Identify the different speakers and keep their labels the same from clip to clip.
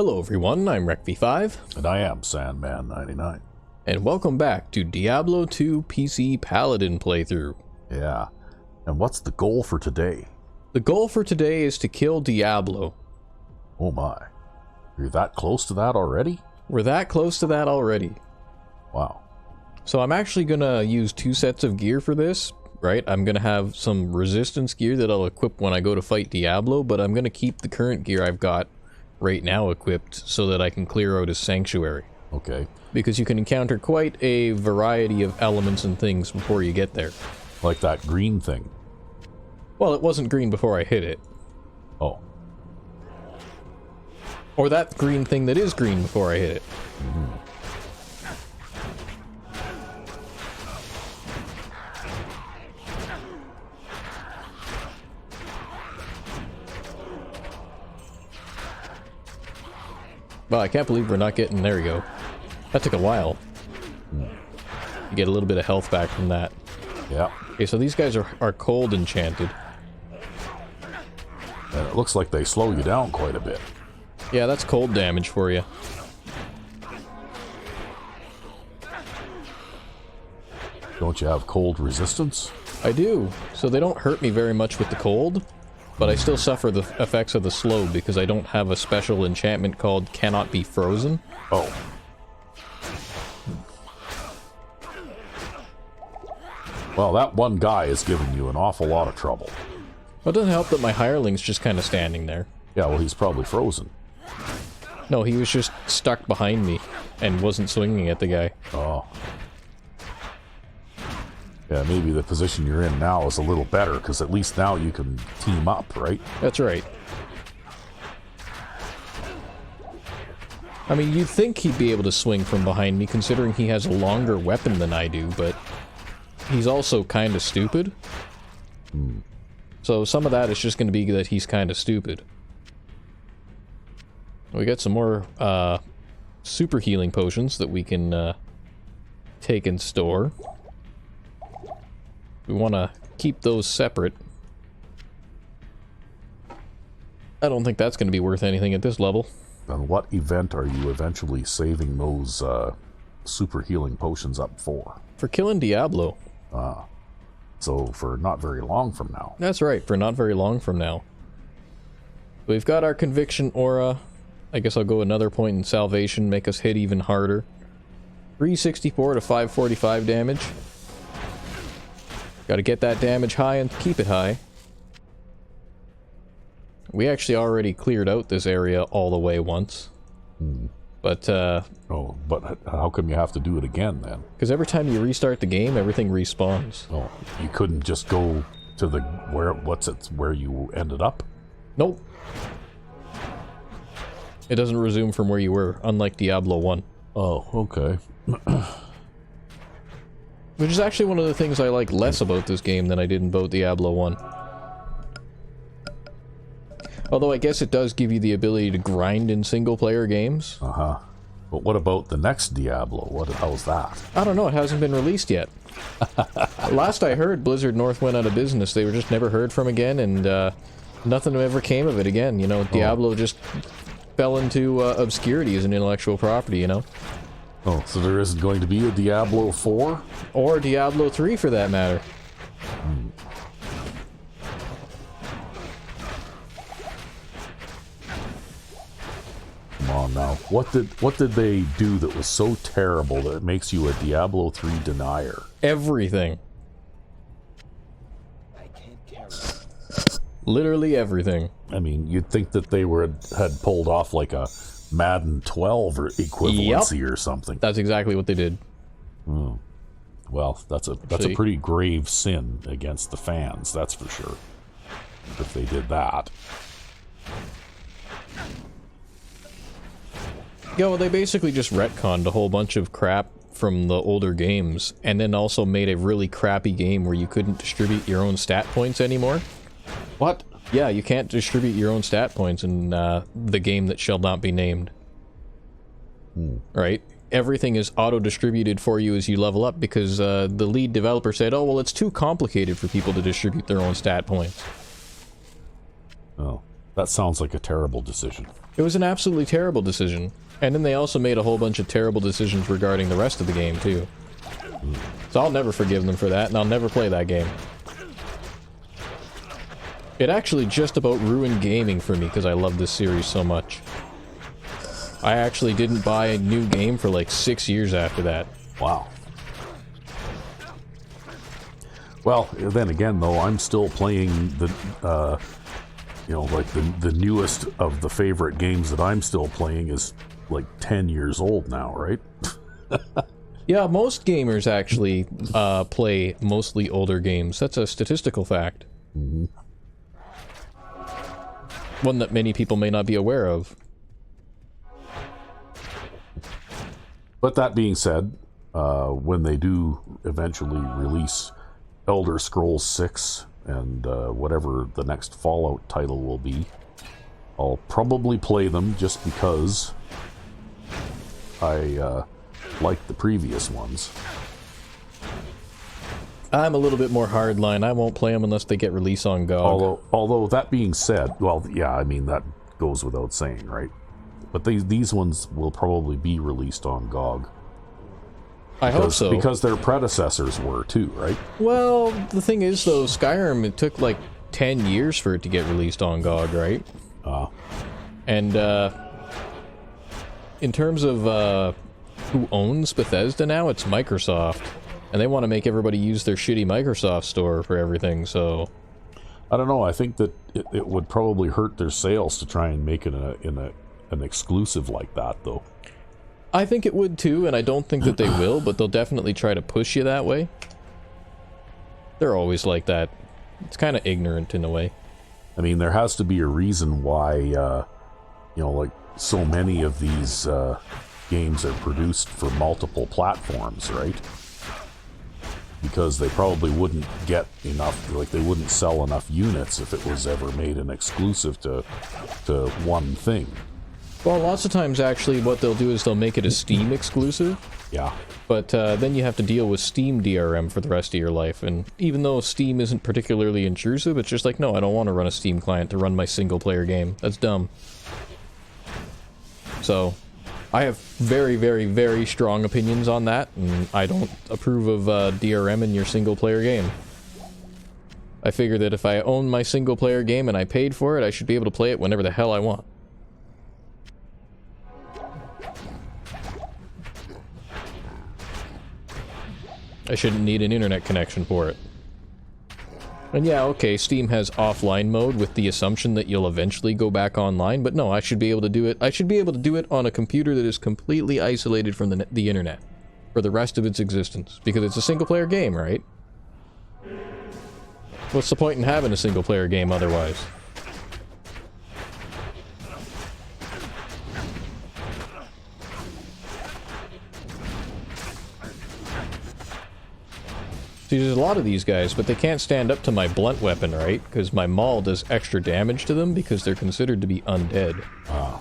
Speaker 1: Hello everyone, I'm Ep09.
Speaker 2: And I am Sandman99.
Speaker 1: And welcome back to Diablo 2 PC Paladin playthrough.
Speaker 2: Yeah. And what's the goal for today?
Speaker 1: The goal for today is to kill Diablo.
Speaker 2: Oh my. You're that close to that already?
Speaker 1: We're that close to that already.
Speaker 2: Wow.
Speaker 1: So I'm actually gonna use two sets of gear for this, right? I'm gonna have some resistance gear that I'll equip when I go to fight Diablo, but I'm gonna keep the current gear I've got right now equipped so that I can clear out his sanctuary.
Speaker 2: Okay.
Speaker 1: Because you can encounter quite a variety of elements and things before you get there.
Speaker 2: Like that green thing.
Speaker 1: Well, it wasn't green before I hit it.
Speaker 2: Oh.
Speaker 1: Or that green thing that is green before I hit it.
Speaker 2: Mm-hmm.
Speaker 1: Well, I can't believe we're not getting... There we go. That took a while. You get a little bit of health back from that.
Speaker 2: Yeah.
Speaker 1: Okay, so these guys are cold enchanted.
Speaker 2: And it looks like they slow you down quite a bit.
Speaker 1: Yeah, that's cold damage for you.
Speaker 2: Don't you have cold resistance?
Speaker 1: I do. So they don't hurt me very much with the cold, but I still suffer the effects of the slow because I don't have a special enchantment called Cannot Be Frozen.
Speaker 2: Oh. Well, that one guy is giving you an awful lot of trouble.
Speaker 1: Well, it doesn't help that my hireling's just kind of standing there.
Speaker 2: Yeah, well, he's probably frozen.
Speaker 1: No, he was just stuck behind me and wasn't swinging at the guy.
Speaker 2: Oh. Yeah, maybe the position you're in now is a little better, because at least now you can team up, right?
Speaker 1: That's right. I mean, you'd think he'd be able to swing from behind me, considering he has a longer weapon than I do, but he's also kind of stupid. So some of that is just going to be that he's kind of stupid. We got some more super healing potions that we can take and store. We want to keep those separate. I don't think that's going to be worth anything at this level.
Speaker 2: And what event are you eventually saving those super healing potions up for?
Speaker 1: For killing Diablo.
Speaker 2: So for not very long from now.
Speaker 1: That's right, for not very long from now. We've got our Conviction Aura. I guess I'll go another point in Salvation, make us hit even harder. 364 to 545 damage. Gotta get that damage high and keep it high. We actually already cleared out this area all the way once. But,
Speaker 2: Oh, but how come you have to do it again, then?
Speaker 1: because every time you restart the game, everything respawns.
Speaker 2: Oh, you couldn't just go to the... where you ended up?
Speaker 1: Nope. It doesn't resume from where you were, unlike Diablo 1.
Speaker 2: Oh, okay.
Speaker 1: Which is actually one of the things I like less about this game than I did in both Diablo 1. Although I guess it does give you the ability to grind in single-player games.
Speaker 2: Uh-huh. But what about the next Diablo? How's that?
Speaker 1: I don't know, it hasn't been released yet. Last I heard, Blizzard North went out of business. They were just never heard from again, and nothing ever came of it again. You know, Diablo just fell into obscurity as an intellectual property, you know?
Speaker 2: Oh, so there isn't going to be a Diablo 4?
Speaker 1: Or Diablo 3, for that matter.
Speaker 2: Come on now. What did they do that was so terrible that it makes you a Diablo 3 denier?
Speaker 1: Everything. Literally everything.
Speaker 2: I mean, you'd think that they had pulled off like a Madden 12 or equivalency or something.
Speaker 1: That's exactly what they did.
Speaker 2: Well, that's a pretty grave sin against the fans, that's for sure. If they did that.
Speaker 1: Yeah, well, they basically just retconned a whole bunch of crap from the older games, and then also made a really crappy game where you couldn't distribute your own stat points anymore.
Speaker 2: What?
Speaker 1: Yeah, you can't distribute your own stat points in the game that shall not be named. Right? Everything is auto-distributed for you as you level up because the lead developer said, oh, well, it's too complicated for people to distribute their own stat points.
Speaker 2: Oh. That sounds like a terrible decision.
Speaker 1: It was an absolutely terrible decision. And then they also made a whole bunch of terrible decisions regarding the rest of the game, too. So I'll never forgive them for that, and I'll never play that game. It actually just about ruined gaming for me because I love this series so much. I actually didn't buy a new game for like 6 years after that.
Speaker 2: Wow. Well, then again, though, I'm still playing the, you know, like the newest of the favorite games that I'm still playing is like 10 years old now, right?
Speaker 1: Yeah, most gamers actually play mostly older games. That's a statistical fact.
Speaker 2: Mm-hmm.
Speaker 1: One that many people may not be aware of.
Speaker 2: But that being said, when they do eventually release Elder Scrolls 6 and whatever the next Fallout title will be, I'll probably play them just because I like the previous ones.
Speaker 1: I'm a little bit more hardline. I won't play them unless they get released on GOG.
Speaker 2: Although that being said, well, yeah, I mean, that goes without saying, right? But these ones will probably be released on GOG.
Speaker 1: I hope so.
Speaker 2: Because their predecessors were too, right?
Speaker 1: Well, the thing is, though, Skyrim, it took like 10 years for it to get released on GOG, right? And, in terms of, who owns Bethesda now, it's Microsoft. And they want to make everybody use their shitty Microsoft store for everything, so...
Speaker 2: I don't know, I think that it would probably hurt their sales to try and make it an exclusive like that, though.
Speaker 1: I think it would too, and I don't think that they will, but they'll definitely try to push you that way. They're always like that. It's kind of ignorant in a way.
Speaker 2: I mean, there has to be a reason why, you know, like, so many of these games are produced for multiple platforms, right? Because they probably wouldn't get enough, like, they wouldn't sell enough units if it was ever made an exclusive to one thing.
Speaker 1: Well, lots of times, actually, what they'll do is they'll make it a Steam exclusive.
Speaker 2: Yeah.
Speaker 1: But then you have to deal with Steam DRM for the rest of your life, and even though Steam isn't particularly intrusive, it's just like, no, I don't want to run a Steam client to run my single-player game. That's dumb. So, I have very, very, very strong opinions on that, and I don't approve of DRM in your single-player game. I figure that if I own my single-player game and I paid for it, I should be able to play it whenever the hell I want. I shouldn't need an internet connection for it. And yeah, okay, Steam has offline mode with the assumption that you'll eventually go back online, but no, I should be able to do it. I should be able to do it on a computer that is completely isolated from the internet for the rest of its existence, because it's a single-player game, right? What's the point in having a single-player game otherwise? See, there's a lot of these guys, but they can't stand up to my blunt weapon, right? Because my maul does extra damage to them because they're considered to be undead.
Speaker 2: Ah.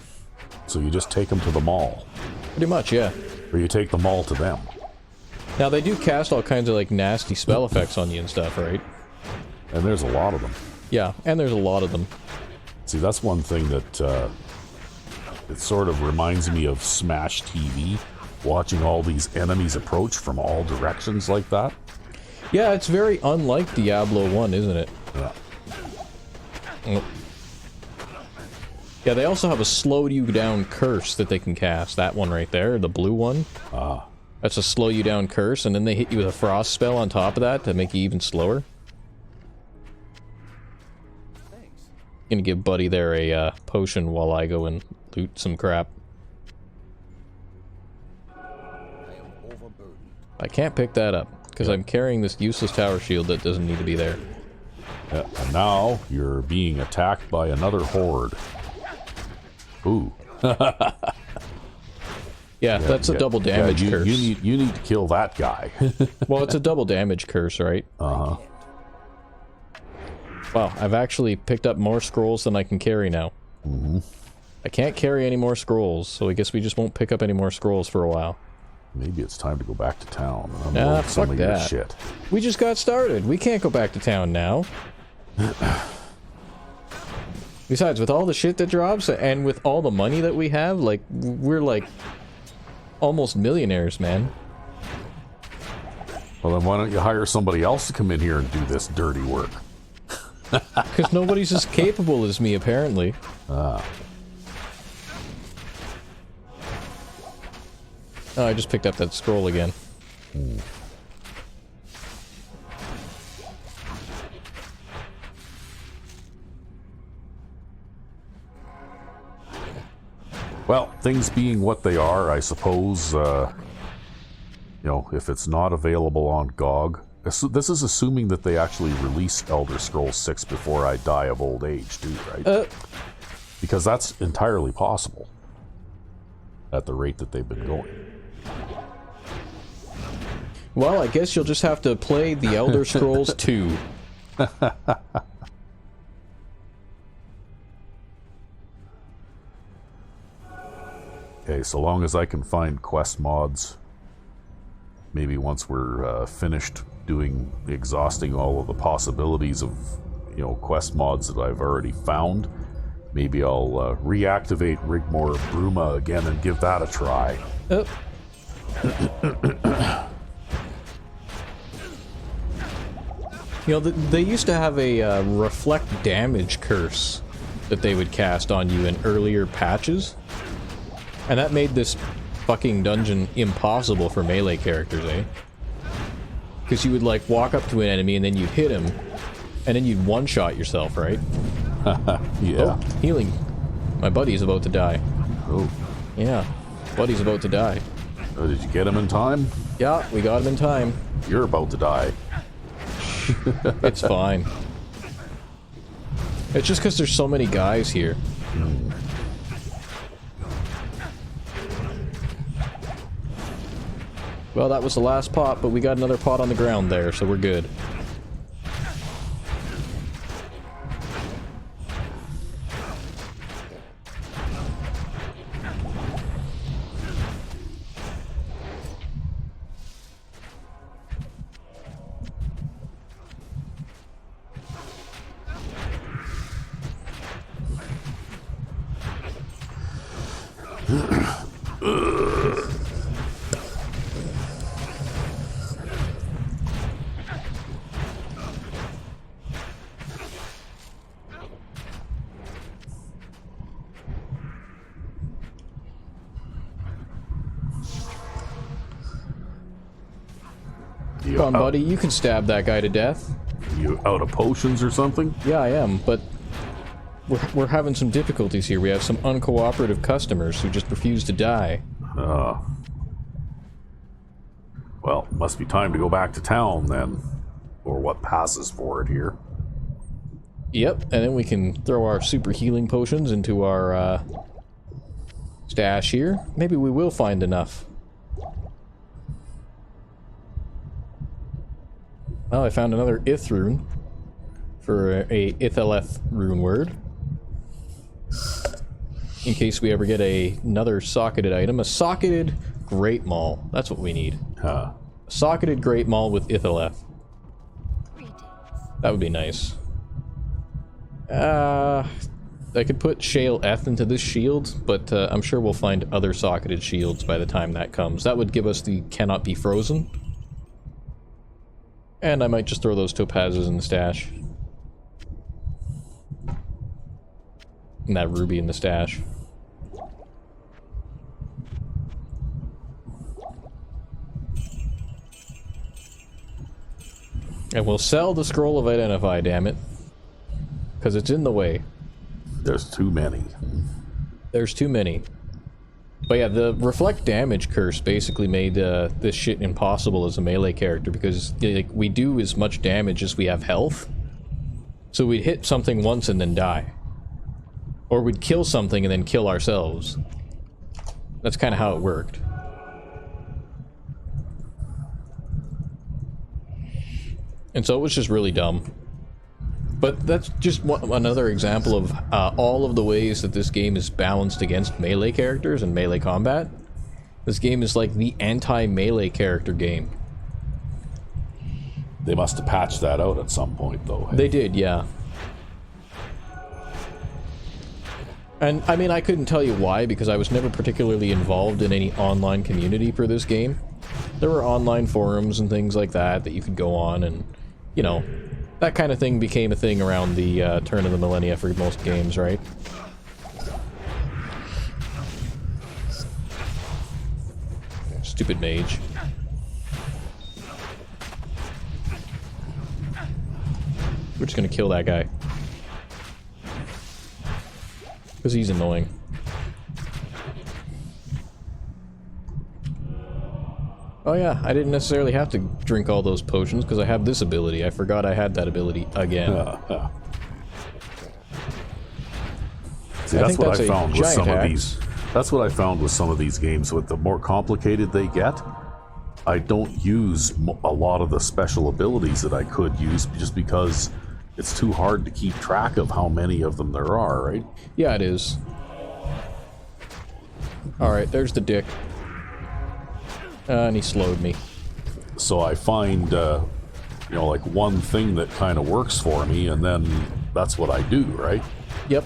Speaker 2: So you just take them to the mall.
Speaker 1: Pretty much, yeah.
Speaker 2: Or you take the mall to them.
Speaker 1: Now, they do cast all kinds of, like, nasty spell effects on you and stuff, right?
Speaker 2: And there's a lot of them.
Speaker 1: Yeah, and there's a lot of them.
Speaker 2: See, that's one thing that, it sort of reminds me of Smash TV, watching all these enemies approach from all directions like that.
Speaker 1: Yeah, it's very unlike Diablo 1, isn't it?
Speaker 2: Yeah.
Speaker 1: Oh. Yeah, they also have a slow you down curse that they can cast. That one right there, the blue one.
Speaker 2: Ah.
Speaker 1: That's a slow you down curse, and then they hit you with a frost spell on top of that to make you even slower.
Speaker 3: Thanks.
Speaker 1: Gonna give Buddy there a potion while I go and loot some crap.
Speaker 3: I am overburdened.
Speaker 1: I can't pick that up, because I'm carrying this useless tower shield that doesn't need to be there.
Speaker 2: Yeah, and now you're being attacked by another horde. Ooh.
Speaker 1: Yeah, that's a double damage curse.
Speaker 2: You need to kill that guy.
Speaker 1: Well, it's a double damage curse, right?
Speaker 2: Uh-huh.
Speaker 1: Wow, I've actually picked up more scrolls than I can carry now.
Speaker 2: Mm-hmm.
Speaker 1: I can't carry any more scrolls, so I guess we just won't pick up any more scrolls for a while.
Speaker 2: Maybe it's time to go back to town.
Speaker 1: Nah,
Speaker 2: some
Speaker 1: fuck
Speaker 2: of your
Speaker 1: that.
Speaker 2: shit.
Speaker 1: We just got started. We can't go back to town now. Besides, with all the shit that drops, and with all the money that we have, like, we're like almost millionaires, man.
Speaker 2: Well, then why don't you hire somebody else to come in here and do this dirty work?
Speaker 1: Because nobody's as capable as me, apparently.
Speaker 2: Ah.
Speaker 1: Oh, I just picked up that scroll again.
Speaker 2: Well, things being what they are, I suppose, you know, if it's not available on GOG, this is assuming that they actually release Elder Scrolls 6 before I die of old age, too, right? Because that's entirely possible at the rate that they've been going.
Speaker 1: Well, I guess you'll just have to play the Elder Scrolls 2.
Speaker 2: Okay, so long as I can find quest mods, maybe once we're finished exhausting all of the possibilities of, you know, quest mods that I've already found, maybe I'll reactivate Rigmor Bruma again and give that a try.
Speaker 1: You know, they used to have a reflect damage curse that they would cast on you in earlier patches. And that made this fucking dungeon impossible for melee characters, eh? Because you would, like, walk up to an enemy and then you'd hit him, and then you'd one-shot yourself, right?
Speaker 2: Yeah.
Speaker 1: Oh, healing. My buddy's about to die.
Speaker 2: Oh.
Speaker 1: Yeah, buddy's about to die.
Speaker 2: Oh, did you get him in time?
Speaker 1: Yeah, we got him in time.
Speaker 2: You're about to die.
Speaker 1: It's fine. It's just because there's so many guys here. Well, that was the last pot, but we got another pot on the ground there, so we're good. Come on, buddy, you can stab that guy to death.
Speaker 2: You out of potions or something?
Speaker 1: Yeah, I am, but we're having some difficulties here. We have some uncooperative customers who just refuse to die.
Speaker 2: Well, must be time to go back to town then. Or what passes for it here.
Speaker 1: Yep, and then we can throw our super healing potions into our stash here. Maybe we will find enough. Well, I found another Ith rune for a Ithaleth rune word. In case we ever get another socketed item. A socketed Great Maul. That's what we need.
Speaker 2: Huh.
Speaker 1: A socketed Great Maul with Ithaleth. That would be nice. I could put Shale Eth into this shield, but I'm sure we'll find other socketed shields by the time that comes. That would give us the Cannot Be Frozen. And I might just throw those topazes in the stash. And that ruby in the stash. And we'll sell the Scroll of Identify, damn it. Because it's in the way.
Speaker 2: There's too many.
Speaker 1: There's too many. But yeah, the Reflect Damage curse basically made this shit impossible as a melee character, because like, we do as much damage as we have health. So we'd hit something once and then die. Or we'd kill something and then kill ourselves. That's kind of how it worked. And so it was just really dumb. But that's just another example of all of the ways that this game is balanced against melee characters and melee combat. This game is like the anti-melee character game.
Speaker 2: They must have patched that out at some point, though. Hey?
Speaker 1: They did, yeah. And, I mean, I couldn't tell you why, because I was never particularly involved in any online community for this game. There were online forums and things like that that you could go on, and, you know, that kind of thing became a thing around the turn of the millennia for most games, right? Stupid mage. We're just gonna kill that guy. Because he's annoying. Oh yeah, I didn't necessarily have to drink all those potions because I have this ability. I forgot I had that ability again.
Speaker 2: See, that's what I found with some of
Speaker 1: axe.
Speaker 2: these. That's what I found with some of these games. With the more complicated they get, I don't use a lot of the special abilities that I could use just because it's too hard to keep track of how many of them there are, right?
Speaker 1: Yeah, it is. Alright, there's the dick. And he slowed me.
Speaker 2: So I find, you know, like one thing that kind of works for me, and then that's what I do, right?
Speaker 1: Yep.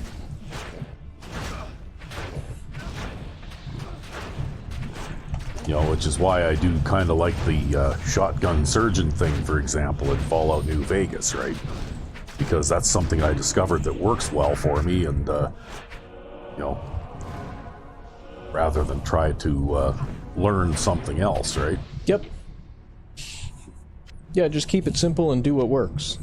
Speaker 2: You know, which is why I do kind of like the shotgun surgeon thing, for example, in Fallout New Vegas, right? Because that's something I discovered that works well for me, and, you know, rather than try to learn something else, right?
Speaker 1: Yep. Yeah, just keep it simple and do what works.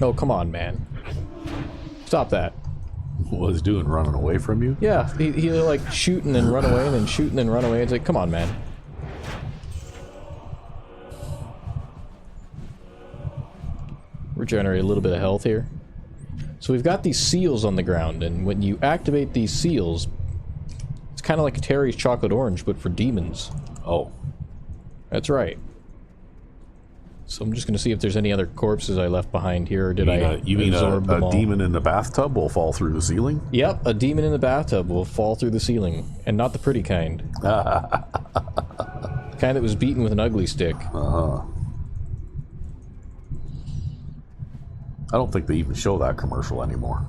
Speaker 1: Oh, come on, man. Stop that.
Speaker 2: What was he doing, running away from you?
Speaker 1: Yeah, he like shooting and run away and then shooting and run away. It's like, come on, man. Regenerate a little bit of health here. So we've got these seals on the ground, and when you activate these seals, it's kind of like Terry's Chocolate Orange, but for demons.
Speaker 2: Oh.
Speaker 1: That's right. So I'm just going to see if there's any other corpses I left behind here, or did
Speaker 2: You mean
Speaker 1: absorb them
Speaker 2: a
Speaker 1: all?
Speaker 2: demon in the bathtub will fall through the ceiling?
Speaker 1: Yep, a demon in the bathtub will fall through the ceiling, and not the pretty kind. The kind that was beaten with an ugly stick.
Speaker 2: I don't think they even show that commercial anymore.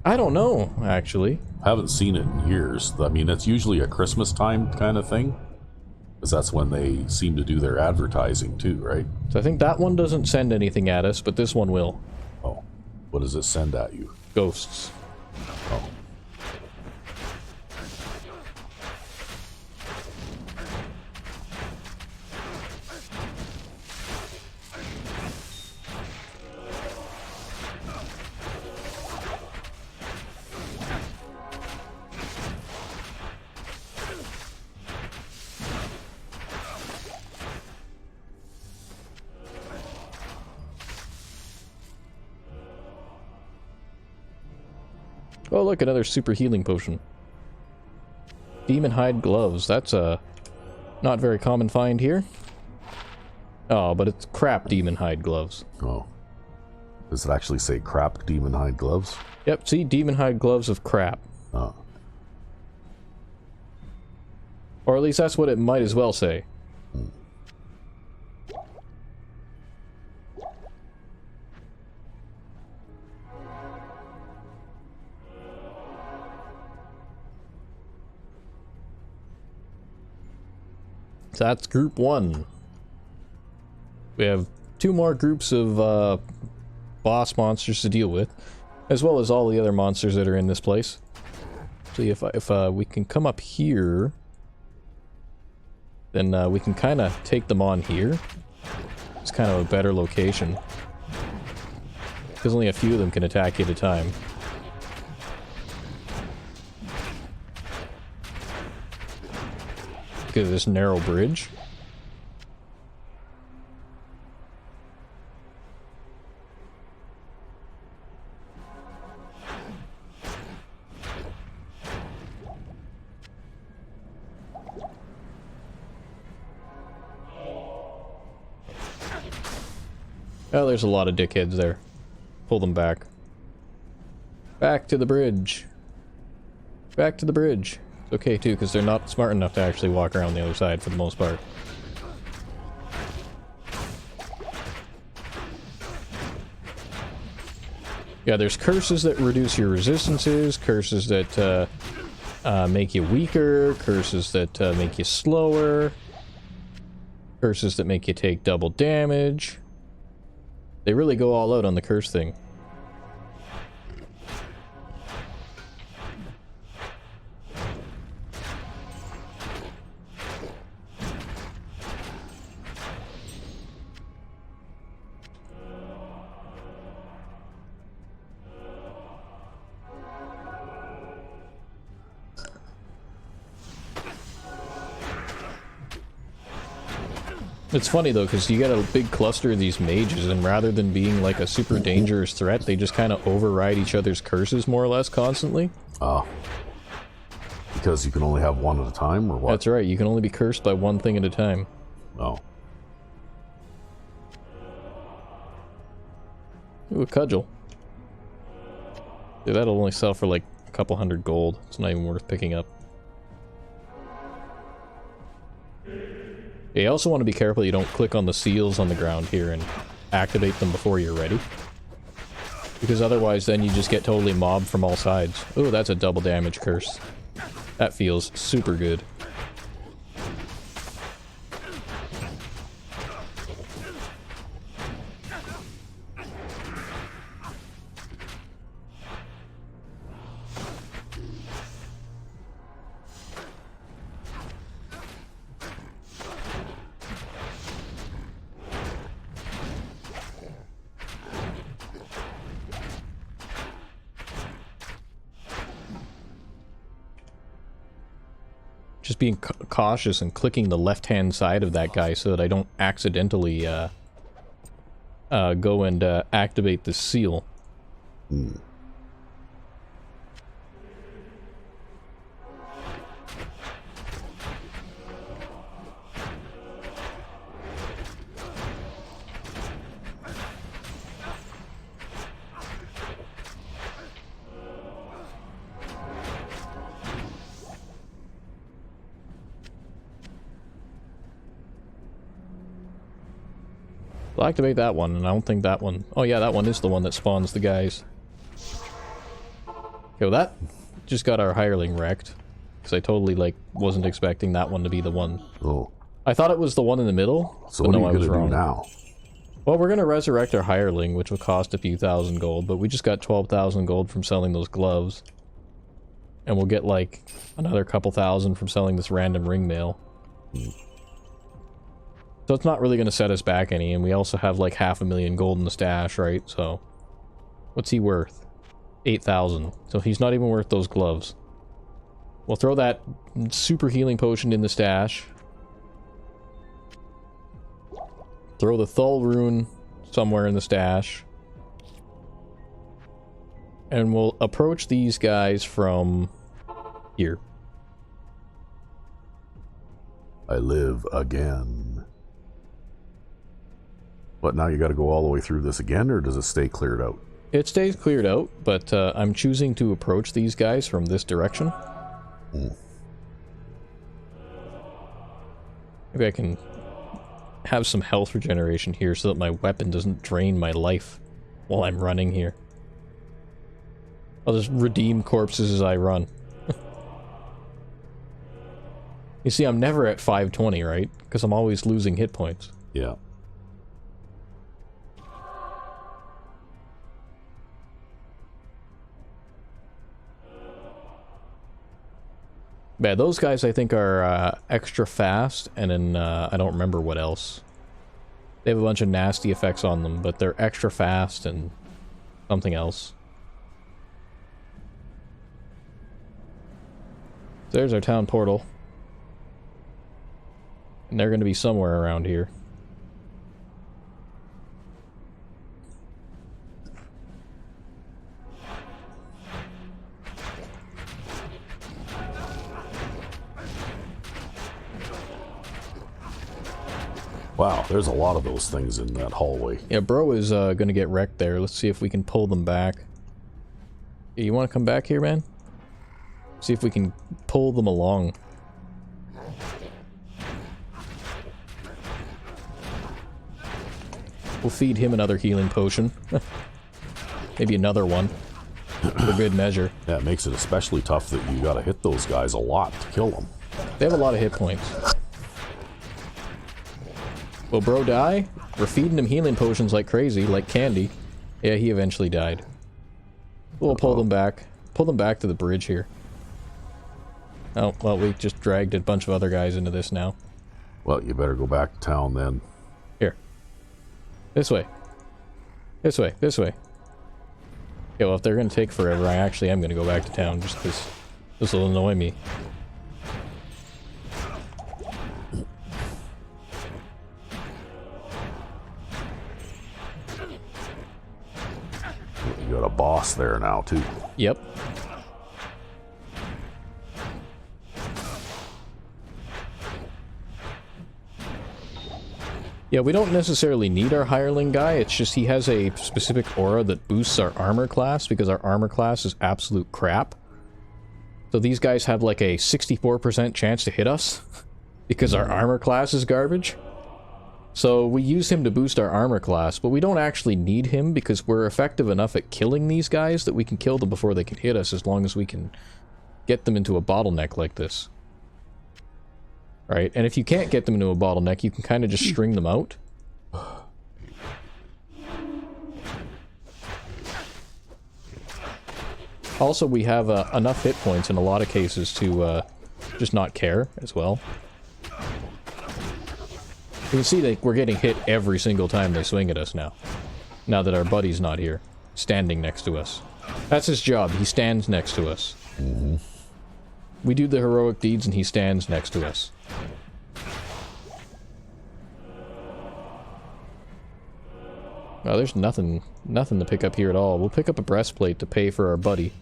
Speaker 1: I don't know, actually.
Speaker 2: I haven't seen it in years. I mean, it's usually a Christmas time kind of thing, because that's when they seem to do their advertising too, right?
Speaker 1: So I think that one doesn't send anything at us, but this one will.
Speaker 2: Oh, what does it send at you?
Speaker 1: Ghosts.
Speaker 2: Oh.
Speaker 1: Oh, look, another super healing potion. Demon hide gloves. That's a not very common find here. Oh, but it's crap demon hide gloves.
Speaker 2: Oh. Does it actually say crap demon hide gloves?
Speaker 1: Yep, see? Demon hide gloves of crap.
Speaker 2: Oh.
Speaker 1: Or at least that's what it might as well say. So that's group 1. We have 2 more groups of boss monsters to deal with, as well as all the other monsters that are in this place. See, if we can come up here, then we can kind of take them on here. It's kind of a better location, because only a few of them can attack you at a time. Look at this narrow bridge. Oh, there's a lot of dickheads there. Pull them back. Back to the bridge. Back to the bridge. It's okay too, because they're not smart enough to actually walk around the other side for the most part. Yeah, there's curses that reduce your resistances, curses that make you weaker, curses that make you slower, curses that make you take double damage. They really go all out on the curse thing. It's funny though, because you get a big cluster of these mages, and rather than being like a super dangerous threat, they just kind of override each other's curses more or less constantly.
Speaker 2: Because you can only have one at a time, or what?
Speaker 1: That's right, you can only be cursed by one thing at a time.
Speaker 2: Oh.
Speaker 1: Ooh, a cudgel. Dude, that'll only sell for like a couple hundred gold. It's not even worth picking up. Yeah, you also want to be careful you don't click on the seals on the ground here and activate them before you're ready. Because otherwise then you just get totally mobbed from all sides. Ooh, that's a double damage curse. That feels super good. Just being cautious and clicking the left-hand side of that guy so that I don't accidentally go and activate the seal. I'll activate that one, and I don't think that one... Oh yeah, that one is the one that spawns the guys. Yo, that just got our hireling wrecked. Because I totally, like, wasn't expecting that one to be the one.
Speaker 2: Oh.
Speaker 1: I thought it was the one in the middle,
Speaker 2: So
Speaker 1: but
Speaker 2: what
Speaker 1: no,
Speaker 2: are
Speaker 1: I
Speaker 2: you
Speaker 1: was
Speaker 2: going to do
Speaker 1: wrong.
Speaker 2: now?
Speaker 1: Well, we're gonna resurrect our hireling, which will cost a few thousand gold, but we just got 12,000 gold from selling those gloves. And we'll get, like, another couple thousand from selling this random ring mail. So it's not really going to set us back any, and we also have like 500,000 gold in the stash, right? So, what's he worth? 8,000. So he's not even worth those gloves. We'll throw that super healing potion in the stash. Throw the Thull rune somewhere in the stash. And we'll approach these guys from here.
Speaker 2: I live again. But now you got to go all the way through this again, or does it stay cleared out?
Speaker 1: It stays cleared out, but I'm choosing to approach these guys from this direction. Maybe I can have some health regeneration here so that my weapon doesn't drain my life while I'm running here. I'll just redeem corpses as I run. You see, I'm never at 520, right? Because I'm always losing hit points.
Speaker 2: Yeah.
Speaker 1: Yeah, those guys I think are extra fast, and then I don't remember what else. They have a bunch of nasty effects on them, but they're extra fast and something else. There's our town portal. And they're going to be somewhere around here.
Speaker 2: Wow, there's a lot of those things in that hallway.
Speaker 1: Yeah, bro is gonna get wrecked there. Let's see if we can pull them back. Hey, you want to come back here, man? See if we can pull them along. We'll feed him another healing potion. Maybe another one. For good measure.
Speaker 2: Yeah, it makes it especially tough that you gotta hit those guys a lot to kill them.
Speaker 1: They have a lot of hit points. Will bro die? We're feeding him healing potions like crazy, like candy. Yeah, he eventually died. We'll pull them back. Pull them back to the bridge here. Oh, well, we just dragged a bunch of other guys into this now.
Speaker 2: Well, you better go back to town then.
Speaker 1: Here. This way. This way. This way. Yeah, well, if they're gonna take forever, I actually am gonna go back to town, just because this will annoy me.
Speaker 2: You got a boss there now, too.
Speaker 1: Yep. Yeah, we don't necessarily need our hireling guy, it's just he has a specific aura that boosts our armor class, because our armor class is absolute crap. So these guys have like a 64% chance to hit us, because our armor class is garbage. So we use him to boost our armor class, but we don't actually need him, because we're effective enough at killing these guys that we can kill them before they can hit us, as long as we can get them into a bottleneck like this. Right, and if you can't get them into a bottleneck, you can kind of just string them out. Also, we have enough hit points in a lot of cases to just not care as well. You can see that we're getting hit every single time they swing at us now. Now that our buddy's not here, standing next to us. That's his job, he stands next to us.
Speaker 2: Mm-hmm.
Speaker 1: We do the heroic deeds and he stands next to us. Oh, there's nothing to pick up here at all. We'll pick up a breastplate to pay for our buddy.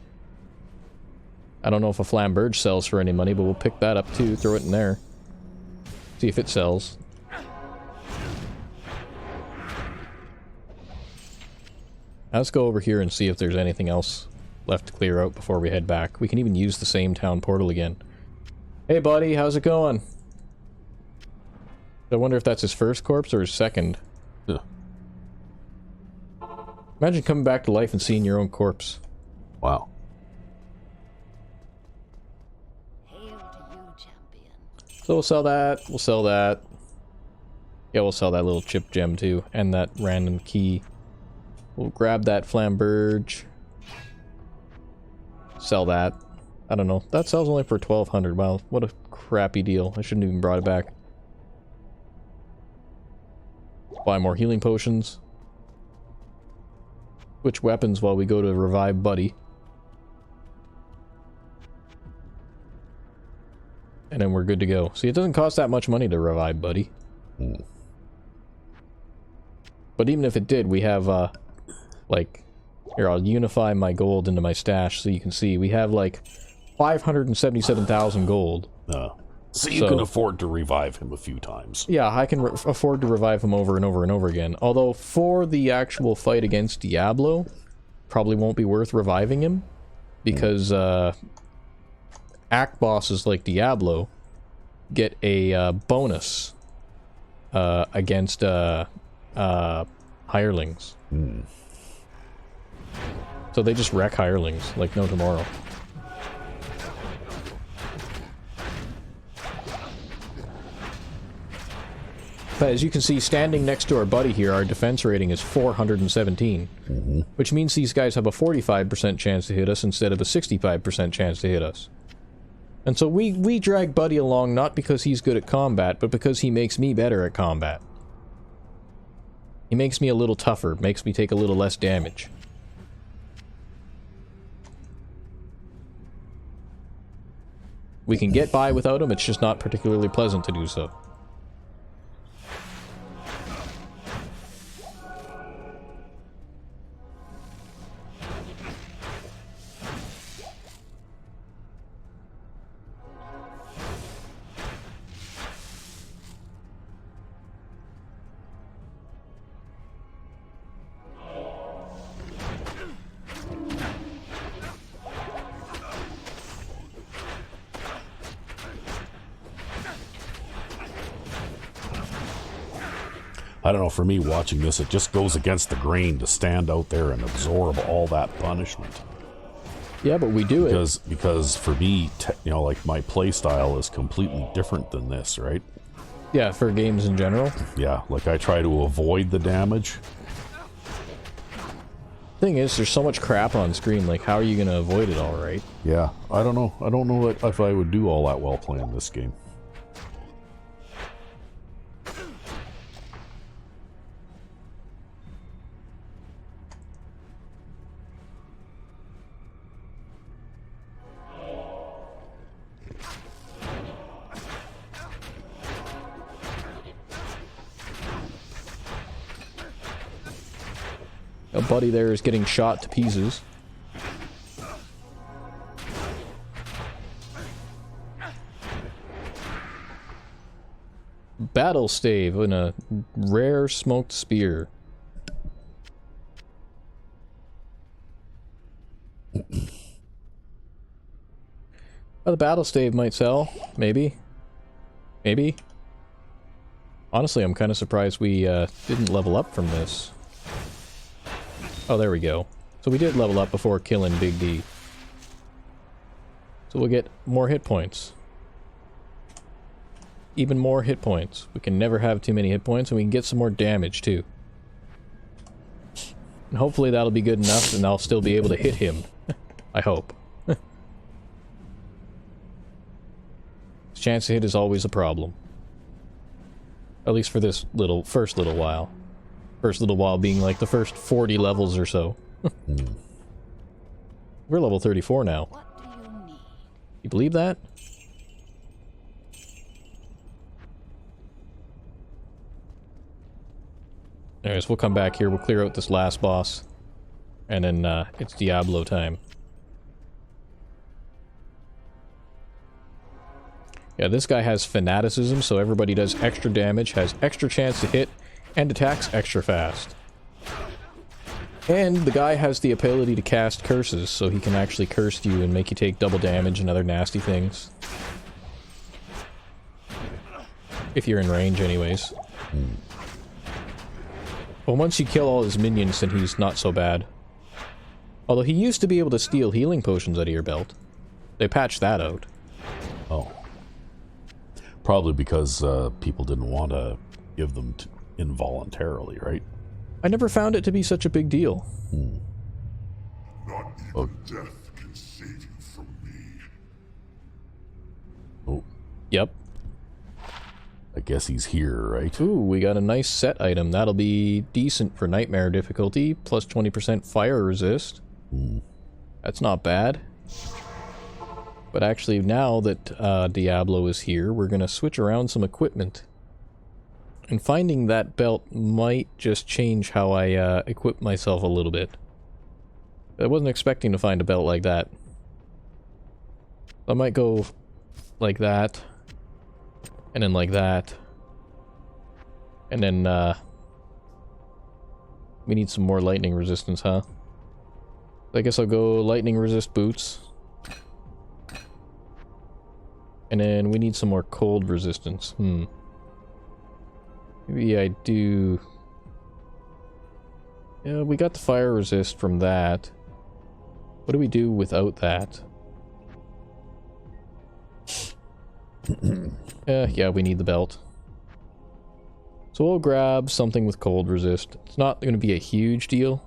Speaker 1: I don't know if a flamberge sells for any money, but we'll pick that up too, throw it in there. See if it sells. Let's go over here and see if there's anything else left to clear out before we head back. We can even use the same town portal again. Hey buddy, how's it going? I wonder if that's his first corpse or his second.
Speaker 2: Yeah.
Speaker 1: Imagine coming back to life and seeing your own corpse.
Speaker 2: Wow.
Speaker 4: Hail to you, champion.
Speaker 1: So we'll sell that, we'll sell that. Yeah, we'll sell that little chip gem too, and that random key. We'll grab that flamberge. Sell that. I don't know. That sells only for 1,200. Wow, what a crappy deal. I shouldn't have even brought it back. Buy more healing potions. Switch weapons while we go to revive Buddy. And then we're good to go. See, it doesn't cost that much money to revive Buddy.
Speaker 2: Mm.
Speaker 1: But even if it did, we have, like... Here, I'll unify my gold into my stash so you can see. We have, like, 577,000 gold.
Speaker 2: So you can afford to revive him a few times.
Speaker 1: Yeah, I can afford to revive him over and over and over again. Although, for the actual fight against Diablo, probably won't be worth reviving him. Because, act bosses like Diablo get a bonus against hirelings.
Speaker 2: Mm.
Speaker 1: So they just wreck hirelings like no tomorrow. But as you can see, standing next to our buddy here, our defense rating is 417.
Speaker 2: Mm-hmm.
Speaker 1: Which means these guys have a 45% chance to hit us instead of a 65% chance to hit us. And so we drag Buddy along not because he's good at combat, but because he makes me better at combat. He makes me a little tougher, makes me take a little less damage. We can get by without him, it's just not particularly pleasant to do so.
Speaker 2: I don't know, for me watching this, it just goes against the grain to stand out there and absorb all that punishment.
Speaker 1: Yeah, but we do it.
Speaker 2: Because for me, you know, like my play style is completely different than this, right?
Speaker 1: Yeah, for games in general.
Speaker 2: Yeah, like I try to avoid the damage.
Speaker 1: Thing is, there's so much crap on screen, like how are you gonna avoid it all, right?
Speaker 2: Yeah, I don't know. I don't know if I would do all that well playing this game.
Speaker 1: A buddy there is getting shot to pieces. Battle stave and a rare smoked spear. Well, the battle stave might sell. Maybe. Maybe. Honestly, I'm kind of surprised we didn't level up from this. Oh, there we go. So we did level up before killing Big D. So we'll get more hit points. Even more hit points. We can never have too many hit points, and we can get some more damage, too. And hopefully that'll be good enough, and I'll still be able to hit him. I hope. Chance to hit is always a problem. At least for this first little while. First little while being like the first 40 levels or so. We're level 34 now.
Speaker 4: What do you need?
Speaker 1: You believe that? Anyways, we'll come back here, we'll clear out this last boss. And then, it's Diablo time. Yeah, this guy has fanaticism, so everybody does extra damage, has extra chance to hit, and attacks extra fast. And the guy has the ability to cast curses, so he can actually curse you and make you take double damage and other nasty things. If you're in range, anyways. Well, once you kill all his minions, then he's not so bad. Although he used to be able to steal healing potions out of your belt. They patched that out.
Speaker 2: Oh. Probably because people didn't want to give them involuntarily, right?
Speaker 1: I never found it to be such a big deal.
Speaker 5: Not even death can save you from me.
Speaker 2: Oh,
Speaker 1: Yep.
Speaker 2: I guess he's here, right?
Speaker 1: Ooh, we got a nice set item. That'll be decent for nightmare difficulty. Plus 20% fire resist. That's not bad. But actually, now that Diablo is here, we're gonna switch around some equipment. And finding that belt might just change how I equip myself a little bit. I wasn't expecting to find a belt like that. I might go like that. And then like that. And then, we need some more lightning resistance, huh? I guess I'll go lightning resist boots. And then we need some more cold resistance. Maybe I do... Yeah, we got the fire resist from that. What do we do without that? Yeah, we need the belt. So we'll grab something with cold resist. It's not going to be a huge deal.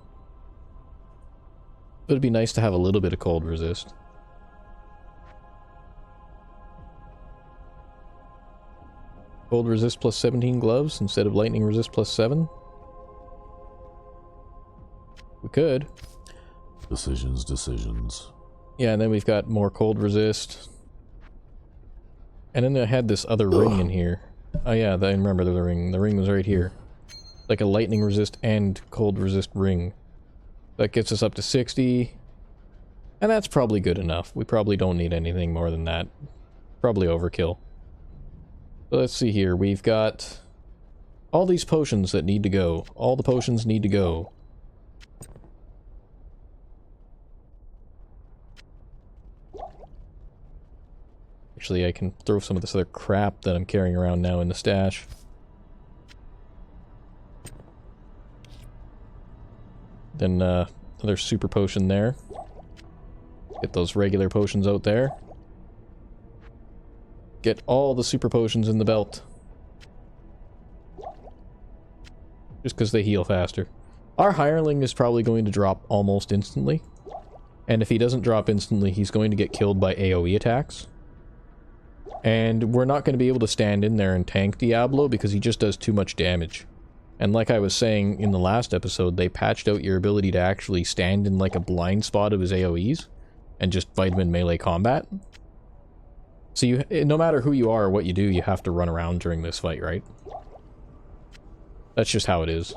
Speaker 1: But it'd be nice to have a little bit of cold resist. Cold resist plus 17 gloves instead of lightning resist plus 7? We could.
Speaker 2: Decisions.
Speaker 1: Yeah, and then we've got more cold resist. And then I had this other ring in here. Oh yeah, I remember the ring. The ring was right here. Like a lightning resist and cold resist ring. That gets us up to 60. And that's probably good enough. We probably don't need anything more than that. Probably overkill. So let's see here. We've got all these potions that need to go. All the potions need to go. Actually, I can throw some of this other crap that I'm carrying around now in the stash. Then another super potion there. Get those regular potions out there. Get all the super potions in the belt. Just because they heal faster. Our hireling is probably going to drop almost instantly. And if he doesn't drop instantly, he's going to get killed by AoE attacks. And we're not going to be able to stand in there and tank Diablo because he just does too much damage. And like I was saying in the last episode, they patched out your ability to actually stand in like a blind spot of his AoEs and just fight him in melee combat. So you, no matter who you are or what you do, you have to run around during this fight, right? That's just how it is.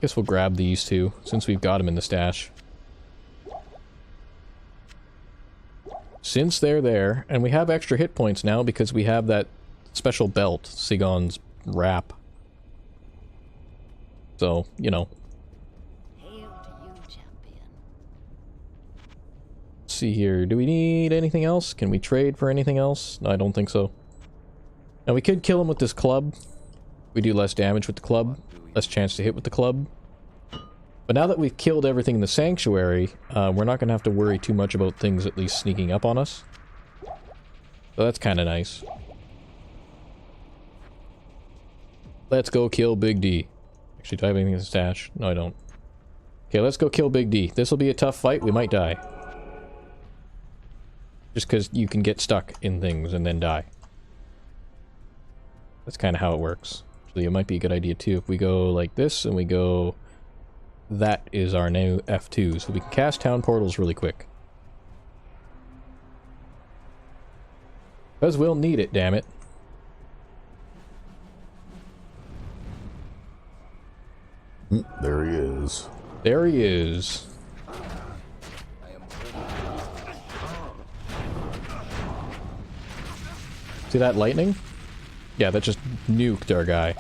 Speaker 1: Guess we'll grab these two, since we've got them in the stash. Since they're there, and we have extra hit points now because we have that special belt, Sigon's Wrap. So, you know.
Speaker 4: Hail to you, champion.
Speaker 1: Let's see here, do we need anything else? Can we trade for anything else? No, I don't think so. Now we could kill him with this club. We do less damage with the club, less chance to hit with the club. But now that we've killed everything in the sanctuary, we're not going to have to worry too much about things at least sneaking up on us. So that's kind of nice. Let's go kill Big D. Actually, do I have anything in the stash? No, I don't. Okay, let's go kill Big D. This will be a tough fight. We might die. Just because you can get stuck in things and then die. That's kind of how it works. Actually, it might be a good idea too. If we go like this and we go... That is our new F2, so we can cast town portals really quick. Because we'll need it, damn it.
Speaker 2: There he is.
Speaker 1: There he is. See that lightning? Yeah, that just nuked our guy.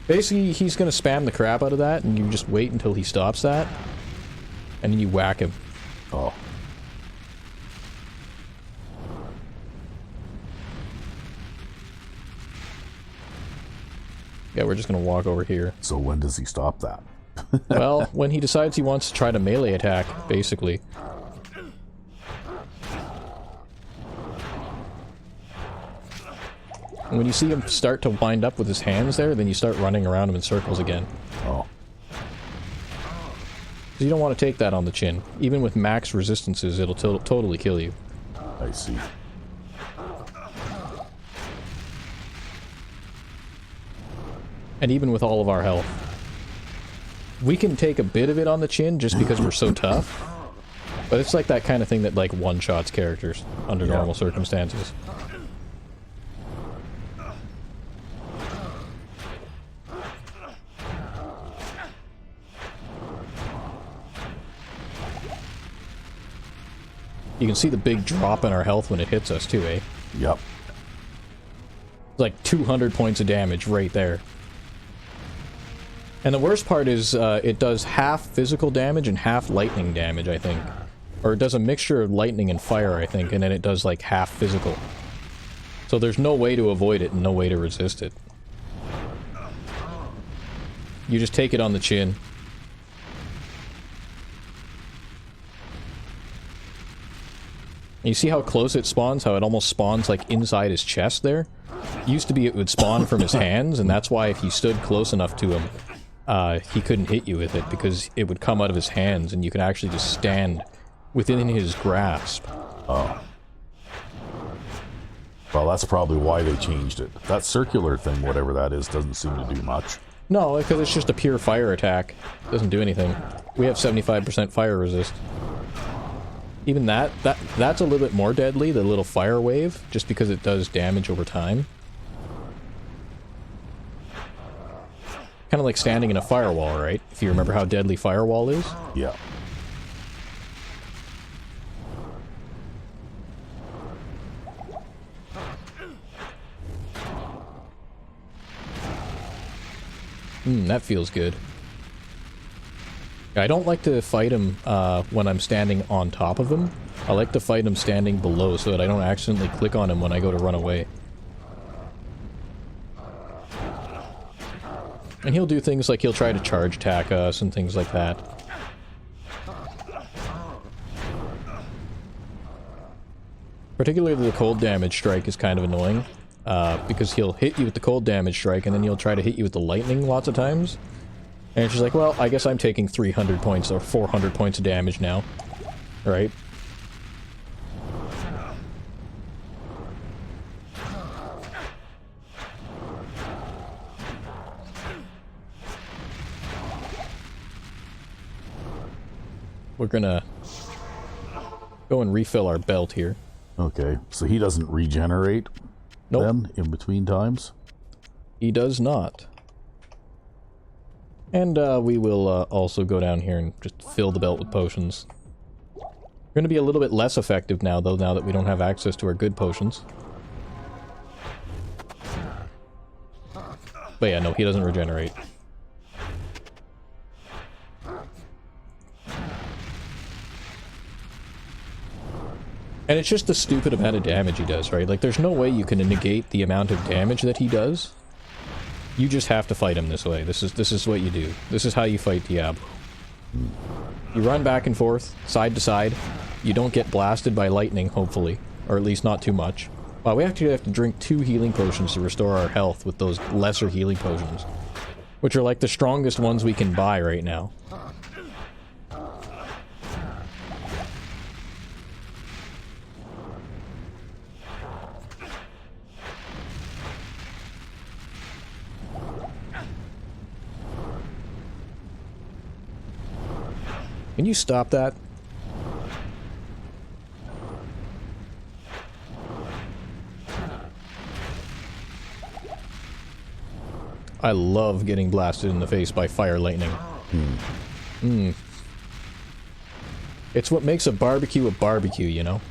Speaker 1: Basically, he's gonna spam the crap out of that, and you just wait until he stops that, and then you whack him.
Speaker 2: Oh.
Speaker 1: Yeah, we're just gonna walk over here.
Speaker 2: So when does he stop that?
Speaker 1: Well, when he decides he wants to try to melee attack, basically. And when you see him start to wind up with his hands there, then you start running around him in circles again.
Speaker 2: Oh.
Speaker 1: So you don't want to take that on the chin. Even with max resistances, it'll totally kill you.
Speaker 2: I see.
Speaker 1: And even with all of our health. We can take a bit of it on the chin just because we're so tough. But it's like that kind of thing that like one-shots characters under normal circumstances. You can see the big drop in our health when it hits us too, eh?
Speaker 2: Yep.
Speaker 1: It's like 200 points of damage right there. And the worst part is, it does half physical damage and half lightning damage, I think. Or it does a mixture of lightning and fire, I think, and then it does like half physical. So there's no way to avoid it and no way to resist it. You just take it on the chin. And you see how close it spawns? How it almost spawns like inside his chest there? Used to be it would spawn from his hands, and that's why if you stood close enough to him, he couldn't hit you with it, because it would come out of his hands and you could actually just stand within his grasp.
Speaker 2: Oh. Well, that's probably why they changed it. That circular thing, whatever that is, doesn't seem to do much.
Speaker 1: No, because it's just a pure fire attack. Doesn't do anything. We have 75% fire resist. Even that's a little bit more deadly, the little fire wave, just because it does damage over time. Kind of like standing in a firewall, right? If you remember how deadly firewall is.
Speaker 2: Yeah.
Speaker 1: That feels good. I don't like to fight him when I'm standing on top of him. I like to fight him standing below so that I don't accidentally click on him when I go to run away. And he'll do things like he'll try to charge attack us and things like that. Particularly the cold damage strike is kind of annoying. Because he'll hit you with the cold damage strike and then he'll try to hit you with the lightning lots of times. And it's just like, well, I guess I'm taking 300 points or 400 points of damage now. Right? We're gonna go and refill our belt here.
Speaker 2: Okay, so he doesn't regenerate then in between times?
Speaker 1: He does not. And we will also go down here and just fill the belt with potions. We're going to be a little bit less effective now, though, now that we don't have access to our good potions. But yeah, no, he doesn't regenerate. And it's just the stupid amount of damage he does, right? Like, there's no way you can negate the amount of damage that he does. You just have to fight him this way. This is what you do. This is how you fight Diablo. You run back and forth, side to side. You don't get blasted by lightning, hopefully. Or at least not too much. Wow, we actually have to drink 2 healing potions to restore our health with those lesser healing potions. Which are like the strongest ones we can buy right now. Can you stop that? I love getting blasted in the face by fire lightning. It's what makes a barbecue, you know?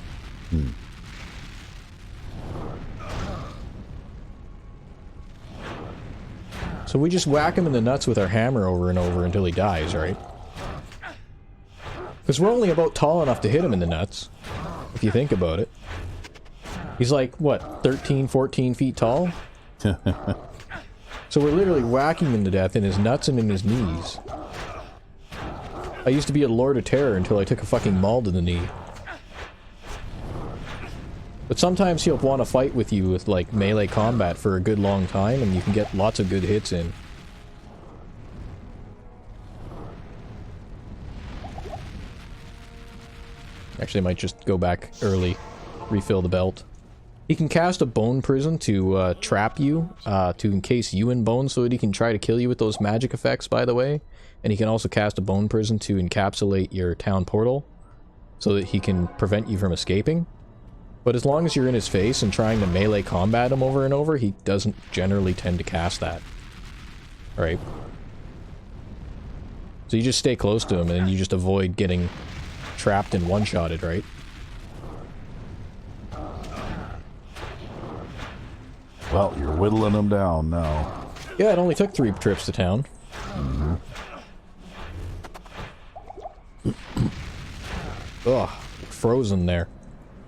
Speaker 1: So we just whack him in the nuts with our hammer over and over until he dies, right? Because we're only about tall enough to hit him in the nuts, if you think about it. He's like, what, 13, 14 feet tall? So we're literally whacking him to death in his nuts and in his knees. I used to be a Lord of Terror until I took a fucking maul to the knee. But sometimes he'll want to fight with you with, like, melee combat for a good long time, and you can get lots of good hits in. Actually, I might just go back early, refill the belt. He can cast a bone prison to trap you, to encase you in bones so that he can try to kill you with those magic effects, by the way. And he can also cast a bone prison to encapsulate your town portal, so that he can prevent you from escaping. But as long as you're in his face and trying to melee combat him over and over, he doesn't generally tend to cast that. Right? So you just stay close to him and you just avoid getting trapped and one-shotted, right?
Speaker 2: Well, you're whittling them down now.
Speaker 1: Yeah, it only took 3 trips to town. Ugh, frozen there.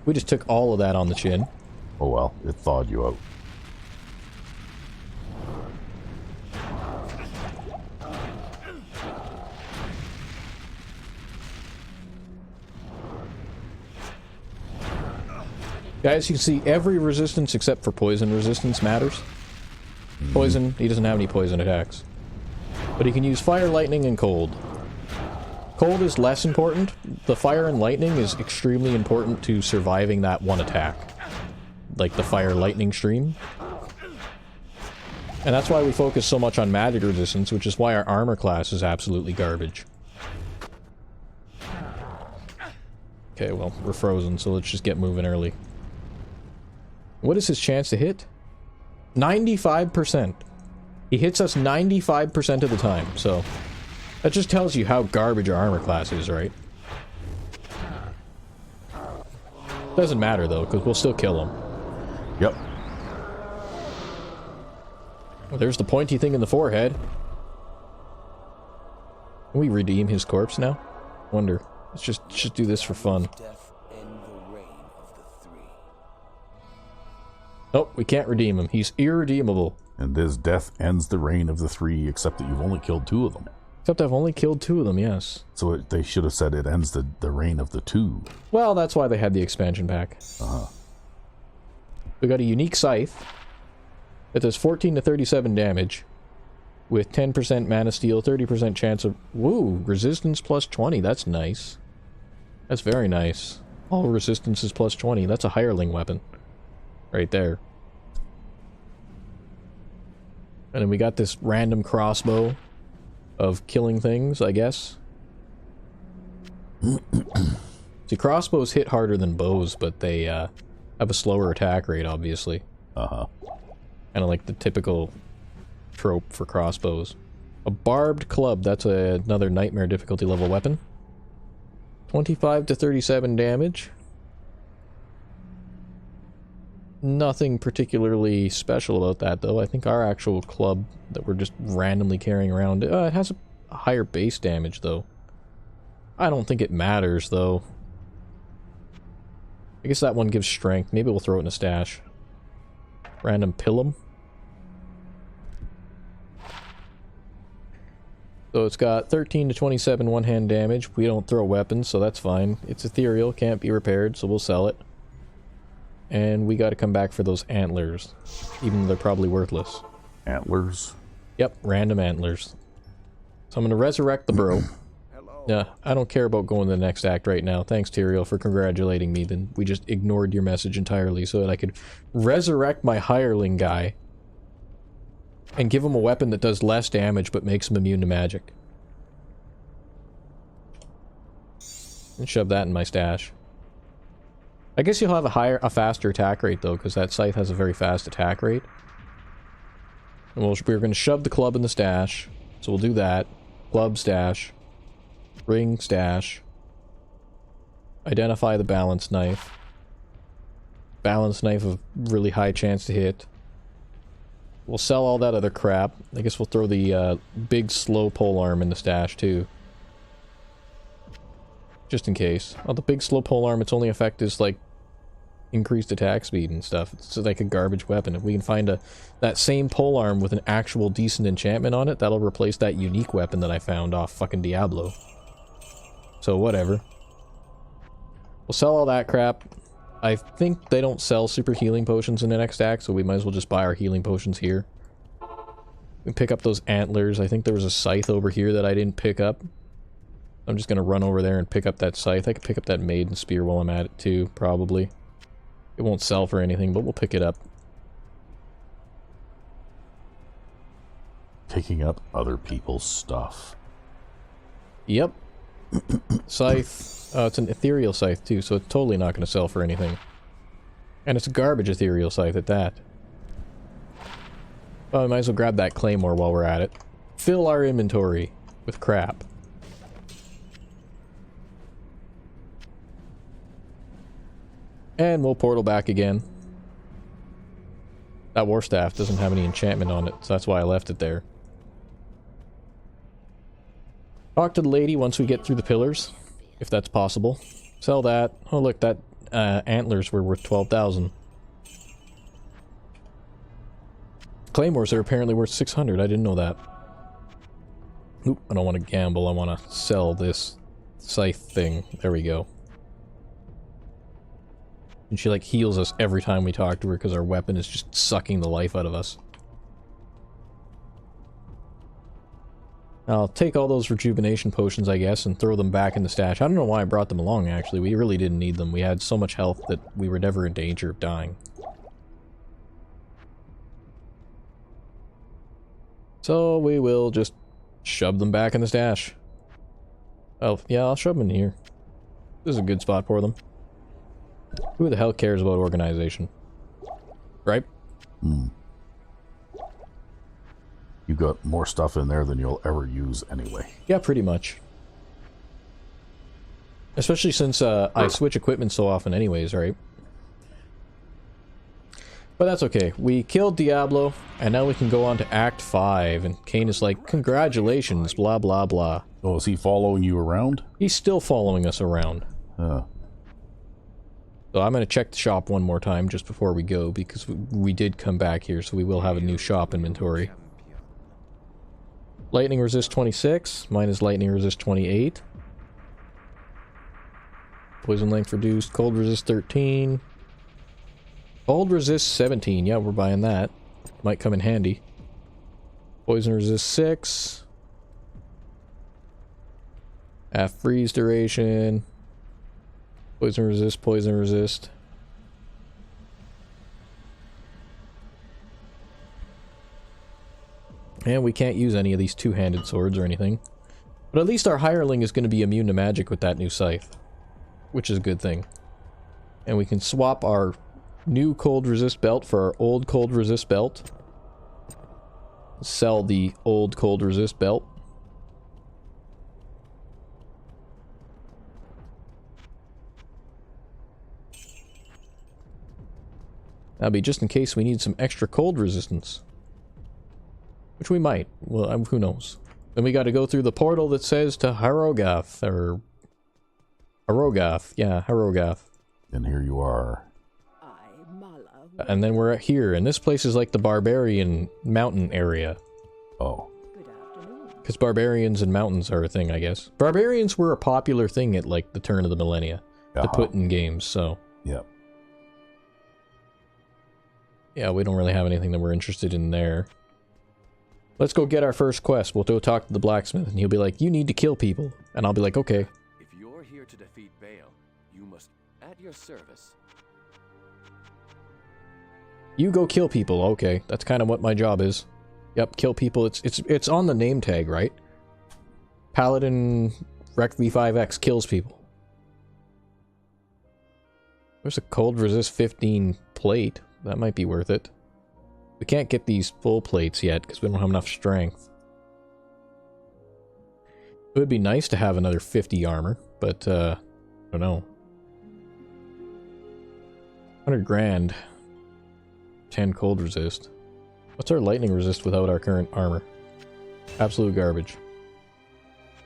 Speaker 1: We just took all of that on the chin.
Speaker 2: Oh well, it thawed you out.
Speaker 1: Guys, you can see every resistance except for poison resistance matters. Poison, he doesn't have any poison attacks. But he can use fire, lightning, and cold. Cold is less important. The fire and lightning is extremely important to surviving that one attack. Like the fire lightning stream. And that's why we focus so much on magic resistance, which is why our armor class is absolutely garbage. Okay, well, we're frozen, so let's just get moving early. What is his chance to hit? 95%. He hits us 95% of the time, so... that just tells you how garbage our armor class is, right? Doesn't matter, though, because we'll still kill him.
Speaker 2: Yep.
Speaker 1: Well, there's the pointy thing in the forehead. Can we redeem his corpse now? Wonder. Let's just do this for fun.
Speaker 3: Death and the reign of the 3.
Speaker 1: Nope, we can't redeem him. He's irredeemable.
Speaker 2: And this death ends the reign of the three, except that you've only killed two of them.
Speaker 1: Except I've only killed 2 of them, yes.
Speaker 2: So they should have said it ends the reign of the two.
Speaker 1: Well, that's why they had the expansion pack. We got a unique scythe that does 14 to 37 damage with 10% mana steal, 30% chance of... Woo! Resistance plus 20, that's nice. That's very nice. All resistance is plus 20, that's a hireling weapon. Right there. And then we got this random crossbow of killing things, I guess. See, crossbows hit harder than bows, but they have a slower attack rate, obviously.
Speaker 2: Uh-huh.
Speaker 1: Kind of like the typical trope for crossbows. A barbed club, that's another nightmare difficulty level weapon. 25 to 37 damage. Nothing particularly special about that, though. I think our actual club that we're just randomly carrying around, it has a higher base damage, though. I don't think it matters, though. I guess that one gives strength. Maybe we'll throw it in a stash. Random Pilum. So it's got 13 to 27 one-hand damage. We don't throw weapons, so that's fine. It's ethereal, can't be repaired, so we'll sell it. And we gotta come back for those antlers, even though they're probably worthless.
Speaker 2: Antlers?
Speaker 1: Yep, random antlers. So I'm gonna resurrect the bro. Yeah, I don't care about going to the next act right now. Thanks, Tyrael, for congratulating me. Then we just ignored your message entirely so that I could resurrect my hireling guy and give him a weapon that does less damage but makes him immune to magic. And shove that in my stash. I guess you'll have a faster attack rate, though, because that scythe has a very fast attack rate. And we're going to shove the club in the stash, so we'll do that. Club stash. Ring stash. Identify the balance knife. Balance knife of really high chance to hit. We'll sell all that other crap. I guess we'll throw the big slow polearm in the stash, too. Just in case. Oh, the big slow polearm, its only effect is, like, increased attack speed and stuff. It's like a garbage weapon. If we can find that same polearm with an actual decent enchantment on it, that'll replace that unique weapon that I found off fucking Diablo. So, whatever. We'll sell all that crap. I think they don't sell super healing potions in the next act, so we might as well just buy our healing potions here. We pick up those antlers. I think there was a scythe over here that I didn't pick up. I'm just gonna run over there and pick up that scythe. I could pick up that maiden spear while I'm at it too, probably. It won't sell for anything, but we'll pick it up.
Speaker 2: Picking up other people's stuff.
Speaker 1: Yep. Scythe. It's an ethereal scythe too, so it's totally not gonna sell for anything. And it's a garbage ethereal scythe at that. Well, I might as well grab that claymore while we're at it. Fill our inventory with crap. And we'll portal back again. That war staff doesn't have any enchantment on it, so that's why I left it there. Talk to the lady once we get through the pillars, if that's possible. Sell that. Oh look, that antlers were worth 12,000. Claymores are apparently worth 600, I didn't know that. Oop, I don't want to gamble, I want to sell this scythe thing. There we go. And she, like, heals us every time we talk to her because our weapon is just sucking the life out of us. I'll take all those rejuvenation potions, I guess, and throw them back in the stash. I don't know why I brought them along, actually. We really didn't need them. We had so much health that we were never in danger of dying. So we will just shove them back in the stash. Oh, yeah, I'll shove them in here. This is a good spot for them. Who the hell cares about organization? Right?
Speaker 2: Hmm. You got more stuff in there than you'll ever use anyway.
Speaker 1: Yeah, pretty much. Especially since I switch equipment so often anyways, right? But that's okay. We killed Diablo, and now we can go on to Act 5, and Cain is like, congratulations, blah blah blah.
Speaker 2: Oh, is he following you around?
Speaker 1: He's still following us around. So I'm going to check the shop one more time just before we go, because we did come back here, so we will have a new shop inventory. Lightning resist 26. Mine is lightning resist 28. Poison length reduced. Cold resist 13. Cold resist 17. Yeah, we're buying that. Might come in handy. Poison resist 6. Half freeze duration. Poison resist, poison resist. And we can't use any of these two-handed swords or anything. But at least our hireling is going to be immune to magic with that new scythe, which is a good thing. And we can swap our new cold resist belt for our old cold resist belt. Sell the old cold resist belt. That'll be just in case we need some extra cold resistance. Which we might. Well, who knows. Then we gotta go through the portal that says to Harogath, or... Harogath, yeah, Harogath.
Speaker 2: And here you are.
Speaker 1: And then we're here, and this place is like the barbarian mountain area.
Speaker 2: Oh.
Speaker 1: Because barbarians and mountains are a thing, I guess. Barbarians were a popular thing at, like, the turn of the millennia. To put in games, so...
Speaker 2: Yep.
Speaker 1: Yeah, we don't really have anything that we're interested in there. Let's go get our first quest. We'll go talk to the blacksmith, and he'll be like, you need to kill people. And I'll be like, okay.
Speaker 3: If you're here to defeat Baal, you must, at your service.
Speaker 1: You go kill people. Okay, that's kind of what my job is. Yep, kill people. It's on the name tag, right? Paladin Rec V5X kills people. There's a cold resist 15 plate. That might be worth it. We can't get these full plates yet because we don't have enough strength. It would be nice to have another 50 armor, but I don't know. 100 grand. 10 cold resist. What's our lightning resist without our current armor? Absolute garbage.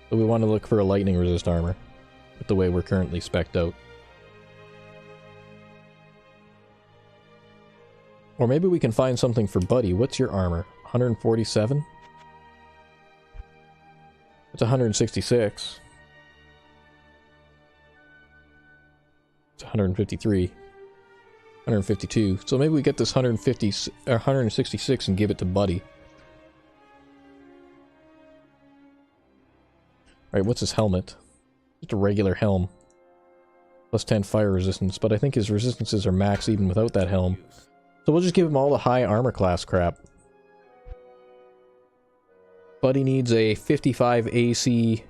Speaker 1: So we want to look for a lightning resist armor with the way we're currently spec'd out. Or maybe we can find something for Buddy. What's your armor? 147? It's 166. It's 153. 152. So maybe we get this 166 and give it to Buddy. Alright, what's his helmet? Just a regular helm. Plus 10 fire resistance, but I think his resistances are max even without that helm. So we'll just give him all the high armor class crap. Buddy needs a 55 AC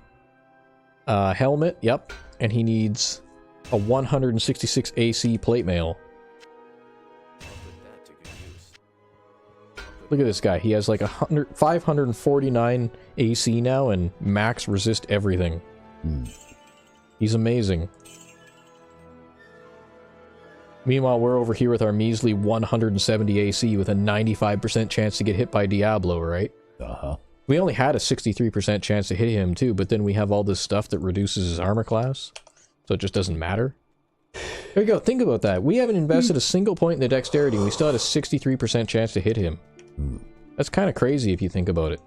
Speaker 1: helmet, yep. And he needs a 166 AC plate mail. Look at this guy. He has like 549 AC now and max resist everything. He's amazing. Meanwhile, we're over here with our measly 170 AC with a 95% chance to get hit by Diablo, right?
Speaker 2: Uh-huh.
Speaker 1: We only had a 63% chance to hit him too, but then we have all this stuff that reduces his armor class. So it just doesn't matter. There you go. Think about that. We haven't invested a single point in the dexterity and we still had a 63% chance to hit him. That's kind of crazy if you think about it.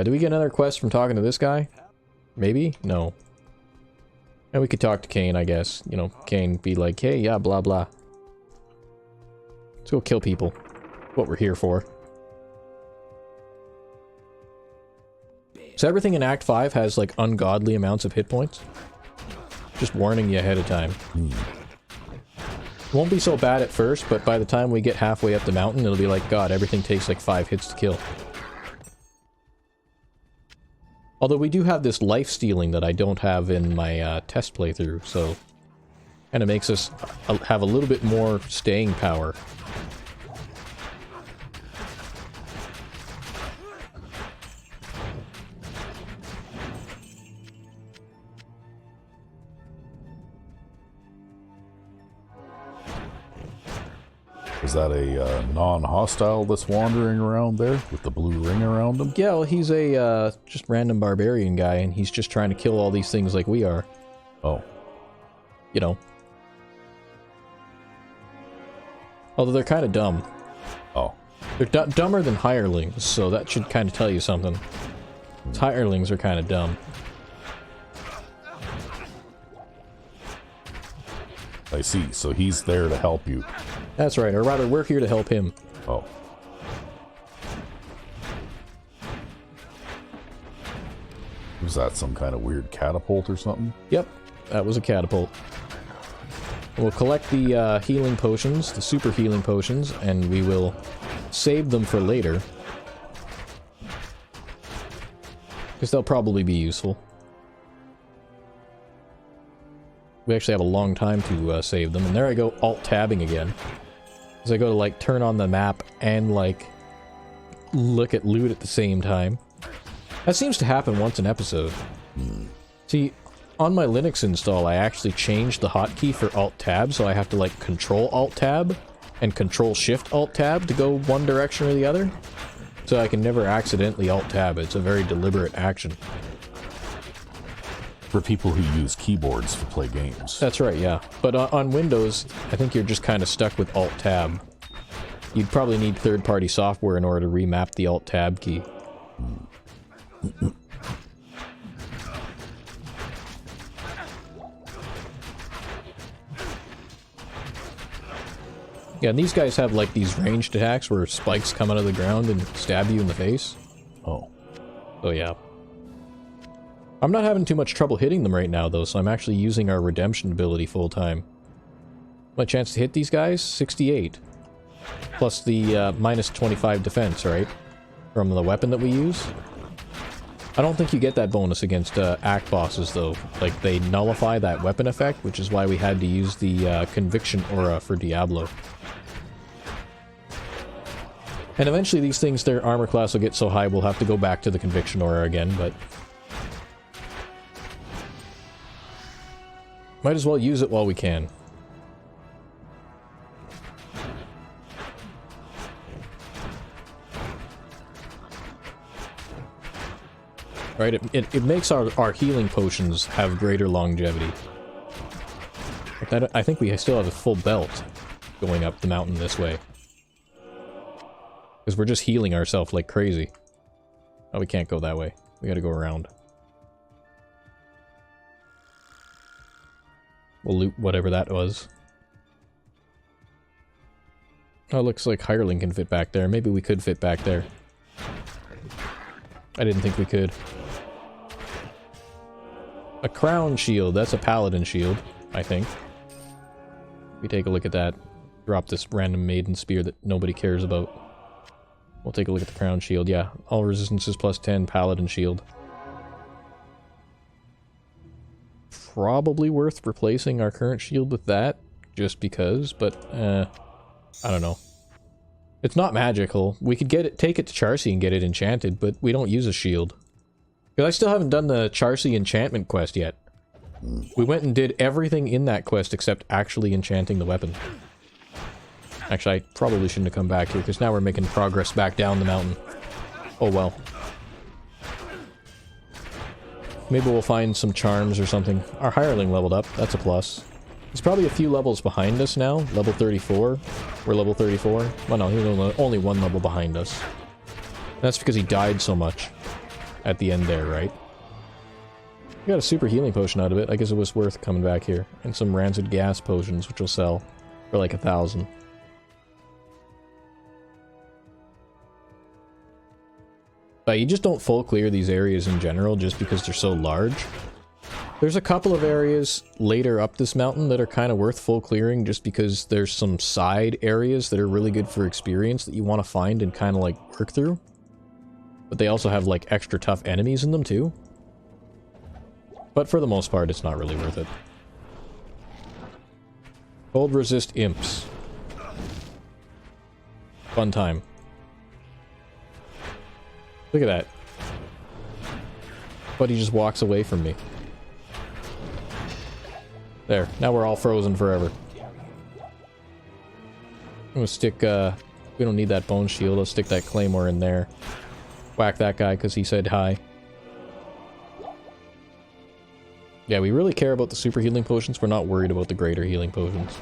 Speaker 1: Do we get another quest from talking to this guy? Maybe? No. And we could talk to Cain, I guess. You know, Cain be like, hey, yeah, blah, blah. Let's go kill people. What we're here for. So everything in Act 5 has, like, ungodly amounts of hit points. Just warning you ahead of time. Won't be so bad at first, but by the time we get halfway up the mountain, it'll be like, God, everything takes like 5 hits to kill. Although we do have this life stealing that I don't have in my test playthrough, so kind of makes us have a little bit more staying power.
Speaker 2: Is that a non-hostile that's wandering around there with the blue ring around him?
Speaker 1: Yeah, well, he's a just random barbarian guy, and he's just trying to kill all these things like we are.
Speaker 2: Oh.
Speaker 1: You know. Although they're kind of dumb.
Speaker 2: Oh.
Speaker 1: They're dumber than hirelings, so that should kind of tell you something. Hirelings are kind of dumb.
Speaker 2: I see. So he's there to help you.
Speaker 1: That's right, or rather, we're here to help him.
Speaker 2: Oh. Was that some kind of weird catapult or something?
Speaker 1: Yep, that was a catapult. We'll collect the healing potions, the super healing potions, and we will save them for later. Because they'll probably be useful. We actually have a long time to save them, and there I go alt-tabbing again. As I go to, like, turn on the map and, like, look at loot at the same time. That seems to happen once an episode. See, on my Linux install, I actually changed the hotkey for Alt-Tab, so I have to, like, Control Alt-Tab and Control Shift Alt-Tab to go one direction or the other. So I can never accidentally Alt-Tab. It's a very deliberate action.
Speaker 2: For people who use keyboards to play games.
Speaker 1: That's right, yeah. But on Windows, I think you're just kind of stuck with Alt-Tab. You'd probably need third-party software in order to remap the Alt-Tab key. Yeah, and these guys have, like, these ranged attacks where spikes come out of the ground and stab you in the face.
Speaker 2: Oh.
Speaker 1: So, yeah. I'm not having too much trouble hitting them right now, though, so I'm actually using our redemption ability full time. My chance to hit these guys? 68. Plus the minus 25 defense, right? From the weapon that we use. I don't think you get that bonus against ACT bosses, though. Like, they nullify that weapon effect, which is why we had to use the Conviction Aura for Diablo. And eventually these things, their armor class will get so high we'll have to go back to the Conviction Aura again, but... might as well use it while we can. Right, it makes our healing potions have greater longevity. I think we still have a full belt going up the mountain this way. Because we're just healing ourselves like crazy. Oh, we can't go that way. We gotta go around. We'll loot whatever that was. Oh, looks like hireling can fit back there. Maybe we could fit back there. I didn't think we could. A crown shield. That's a paladin shield, I think. We take a look at that. Drop this random maiden spear that nobody cares about. We'll take a look at the crown shield. Yeah, all resistances plus 10, paladin shield. Probably worth replacing our current shield with that, just because, but, I don't know. It's not magical. We could take it to Charcy and get it enchanted, but we don't use a shield. Because I still haven't done the Charcy enchantment quest yet. We went and did everything in that quest except actually enchanting the weapon. Actually, I probably shouldn't have come back here, because now we're making progress back down the mountain. Oh well. Maybe we'll find some charms or something. Our hireling leveled up, that's a plus. He's probably a few levels behind us now, level 34. We're level 34. Well no, he's only one level behind us. That's because he died so much at the end there, right? We got a super healing potion out of it. I guess it was worth coming back here. And some rancid gas potions, which will sell for like 1,000. But you just don't full clear these areas in general just because they're so large. There's a couple of areas later up this mountain that are kind of worth full clearing just because there's some side areas that are really good for experience that you want to find and kind of like work through. But they also have like extra tough enemies in them too. But for the most part, it's not really worth it. Cold resist imps. Fun time. Look at that. But he just walks away from me. There. Now we're all frozen forever. I'm gonna stick, we don't need that bone shield. Let's stick that claymore in there. Whack that guy because he said hi. Yeah, we really care about the super healing potions. We're not worried about the greater healing potions.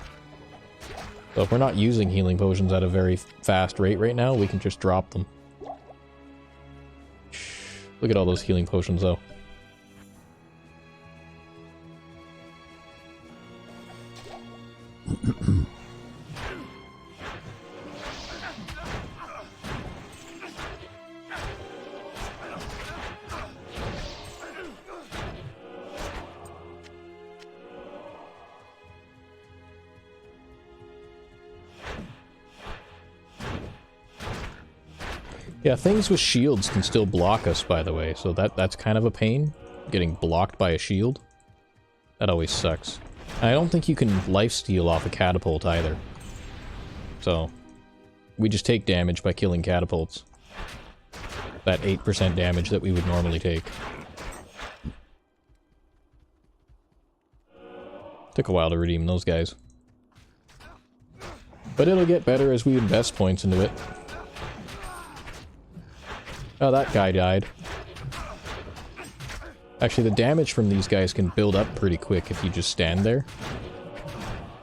Speaker 1: So if we're not using healing potions at a very fast rate right now, we can just drop them. Look at all those healing potions, though. Yeah, things with shields can still block us, by the way, so that's kind of a pain. Getting blocked by a shield. That always sucks. I don't think you can lifesteal off a catapult either. So, we just take damage by killing catapults. That 8% damage that we would normally take. Took a while to redeem those guys. But it'll get better as we invest points into it. Oh, that guy died. Actually, the damage from these guys can build up pretty quick if you just stand there.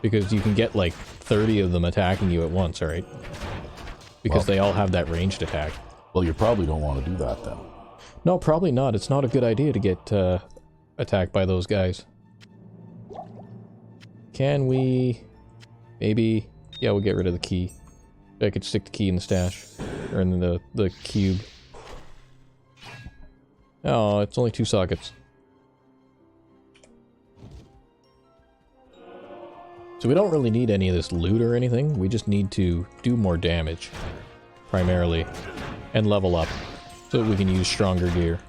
Speaker 1: Because you can get like 30 of them attacking you at once, alright? Because they all have that ranged attack.
Speaker 2: Well, you probably don't want to do that then.
Speaker 1: No, probably not. It's not a good idea to get attacked by those guys. Can we... maybe... yeah, we'll get rid of the key. I could stick the key in the stash. Or in the cube. Oh, it's only 2 sockets. So we don't really need any of this loot or anything. We just need to do more damage. Primarily. And level up. So that we can use stronger gear.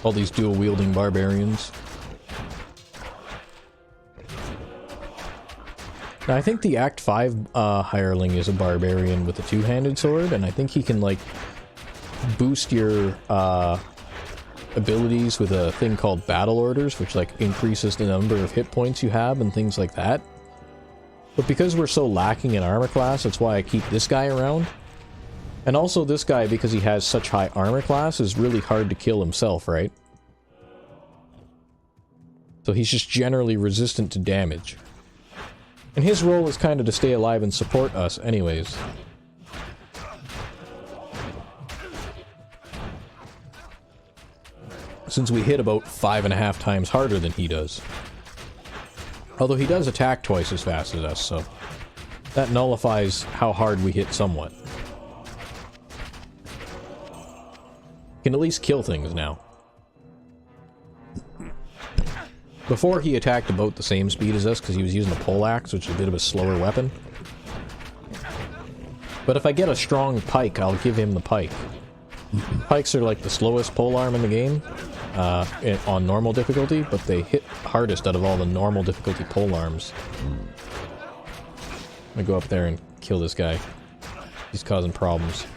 Speaker 1: All these dual-wielding barbarians. Now, I think the Act 5 hireling is a barbarian with a two-handed sword, and I think he can, like, boost your abilities with a thing called Battle Orders, which, like, increases the number of hit points you have and things like that. But because we're so lacking in armor class, that's why I keep this guy around. And also this guy, because he has such high armor class, is really hard to kill himself, right? So he's just generally resistant to damage. And his role is kind of to stay alive and support us anyways. Since we hit about 5.5 times harder than he does. Although he does attack twice as fast as us, so that nullifies how hard we hit somewhat. Can at least kill things now. Before he attacked about the same speed as us because he was using a poleaxe, which is a bit of a slower weapon. But if I get a strong pike, I'll give him the pike. Pikes are like the slowest polearm in the game on normal difficulty, but they hit hardest out of all the normal difficulty polearms. I'm gonna go up there and kill this guy. He's causing problems.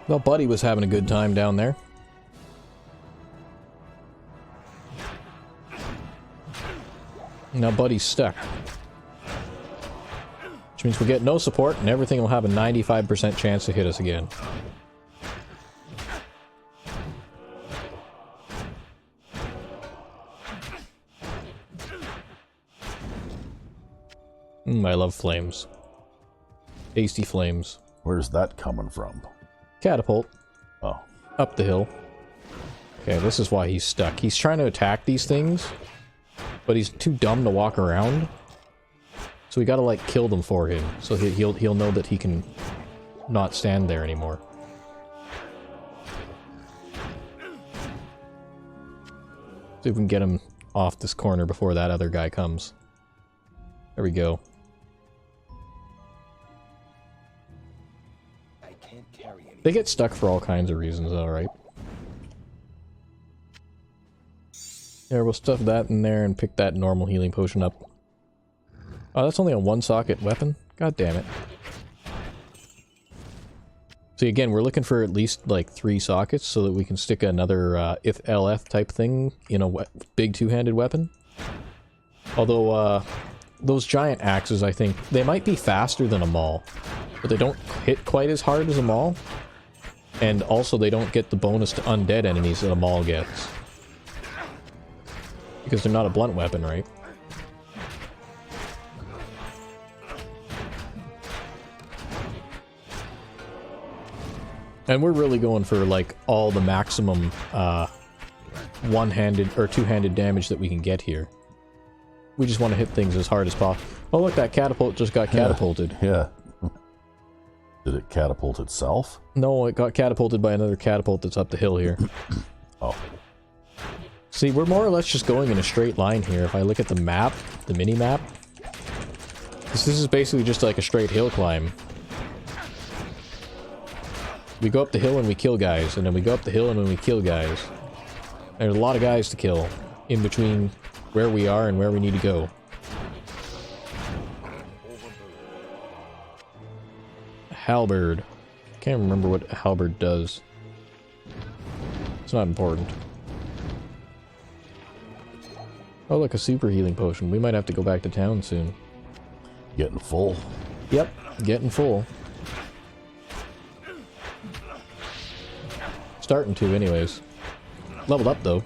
Speaker 1: Well, Buddy was having a good time down there. Now Buddy's stuck. Which means we'll get no support and everything will have a 95% chance to hit us again. I love flames. Tasty flames.
Speaker 2: Where's that coming from?
Speaker 1: Catapult.
Speaker 2: Oh.
Speaker 1: Up the hill. Okay, this is why he's stuck. He's trying to attack these things, but he's too dumb to walk around. So we gotta, like, kill them for him, so he'll know that he can not stand there anymore. See if we can get him off this corner before that other guy comes. There we go.
Speaker 3: I can't carry any
Speaker 1: They get stuck for all kinds of reasons, though, right? There, we'll stuff that in there and pick that normal healing potion up. Oh, that's only a one-socket weapon? God damn it. See, again, we're looking for at least, like, 3 sockets so that we can stick another, if LF type thing in a big two-handed weapon. Although, those giant axes, I think, they might be faster than a maul, but they don't hit quite as hard as a maul. And also, they don't get the bonus to undead enemies that a maul gets. Because they're not a blunt weapon, right? And we're really going for, like, all the maximum, one-handed or two-handed damage that we can get here. We just want to hit things as hard as possible. Oh, look, that catapult just got catapulted.
Speaker 2: Yeah. Did it catapult itself?
Speaker 1: No, it got catapulted by another catapult that's up the hill here.
Speaker 2: Oh.
Speaker 1: See, we're more or less just going in a straight line here. If I look at the map, the mini-map, this is basically just like a straight hill climb. We go up the hill and we kill guys, and then we go up the hill and then we kill guys. There's a lot of guys to kill in between where we are and where we need to go. Halberd. Can't remember what a halberd does. It's not important. Oh, look, a super healing potion. We might have to go back to town soon.
Speaker 2: Getting full.
Speaker 1: Yep, getting full. Starting to, anyways. Leveled up, though.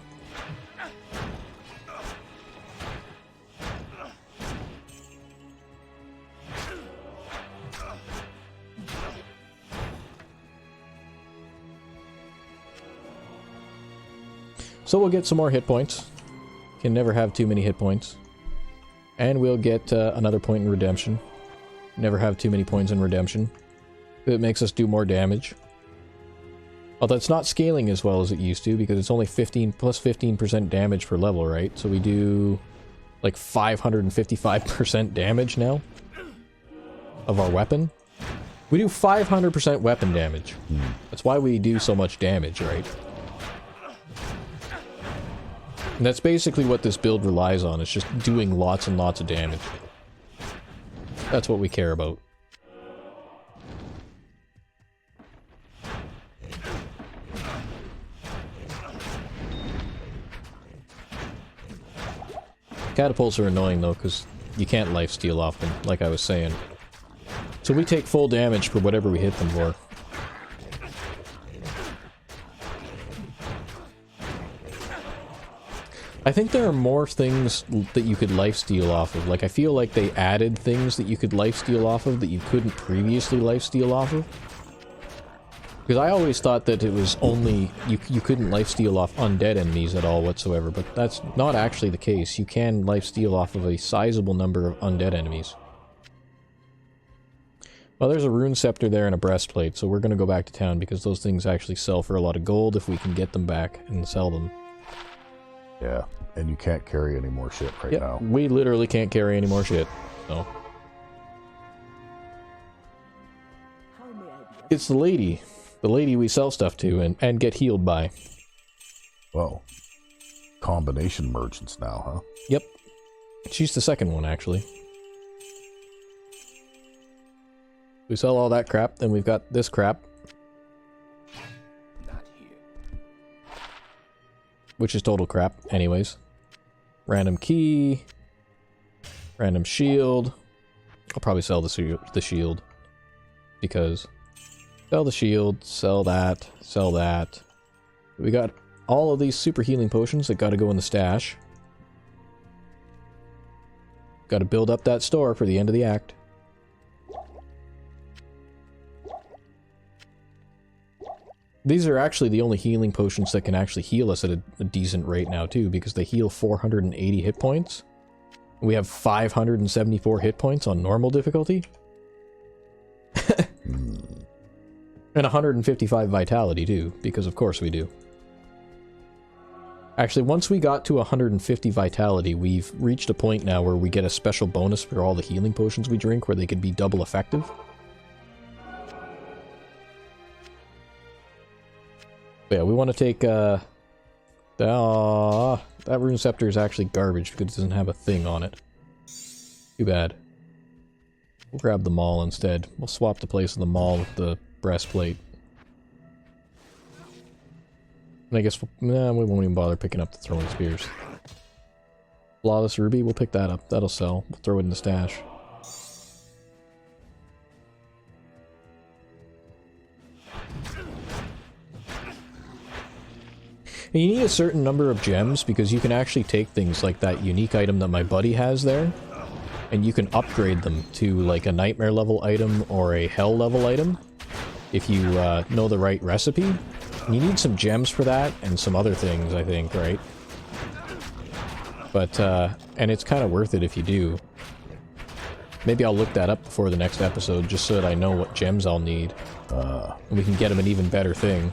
Speaker 1: So we'll get some more hit points. Can never have too many hit points. And we'll get another point in redemption. Never have too many points in redemption. It makes us do more damage. Although it's not scaling as well as it used to, because it's only 15 plus 15% damage per level, right? So we do like 555% damage now of our weapon. We do 500% weapon damage. That's why we do so much damage, right? And that's basically what this build relies on. It's just doing lots and lots of damage. That's what we care about. Catapults are annoying though, because you can't lifesteal off them, like I was saying. So we take full damage for whatever we hit them for. I think there are more things that you could lifesteal off of. Like, I feel like they added things that you could lifesteal off of that you couldn't previously lifesteal off of. Because I always thought that it was only... You couldn't lifesteal off undead enemies at all whatsoever, but that's not actually the case. You can lifesteal off of a sizable number of undead enemies. Well, there's a rune scepter there and a breastplate, so we're going to go back to town because those things actually sell for a lot of gold if we can get them back and sell them.
Speaker 2: Yeah, and you can't carry any more shit right now.
Speaker 1: We literally can't carry any more shit, so... It's the lady. The lady we sell stuff to and get healed by.
Speaker 2: Well, combination merchants now, huh?
Speaker 1: Yep. She's the second one, actually. We sell all that crap, then we've got this crap.
Speaker 3: Not here.
Speaker 1: Which is total crap, anyways. Random key. Random shield. I'll probably sell the shield. Because... Sell the shield, sell that, sell that. We got all of these super healing potions that gotta go in the stash. Gotta build up that store for the end of the act. These are actually the only healing potions that can actually heal us at a decent rate now too, because they heal 480 hit points. We have 574 hit points on normal difficulty. And 155 vitality too, because of course we do. Actually, once we got to 150 vitality, we've reached a point now where we get a special bonus for all the healing potions we drink, where they could be double effective. But yeah, we want to take, that rune scepter is actually garbage because it doesn't have a thing on it. Too bad. We'll grab the maul instead. We'll swap the place of the maul with the breastplate. And I guess we won't even bother picking up the throwing spears. Flawless ruby, we'll pick that up. That'll sell. We'll throw it in the stash. And you need a certain number of gems because you can actually take things like that unique item that my buddy has there, and you can upgrade them to like a nightmare level item or a hell level item if you know the right recipe. And you need some gems for that and some other things, I think, right? But, and it's kind of worth it if you do. Maybe I'll look that up before the next episode just so that I know what gems I'll need. And we can get them an even better thing.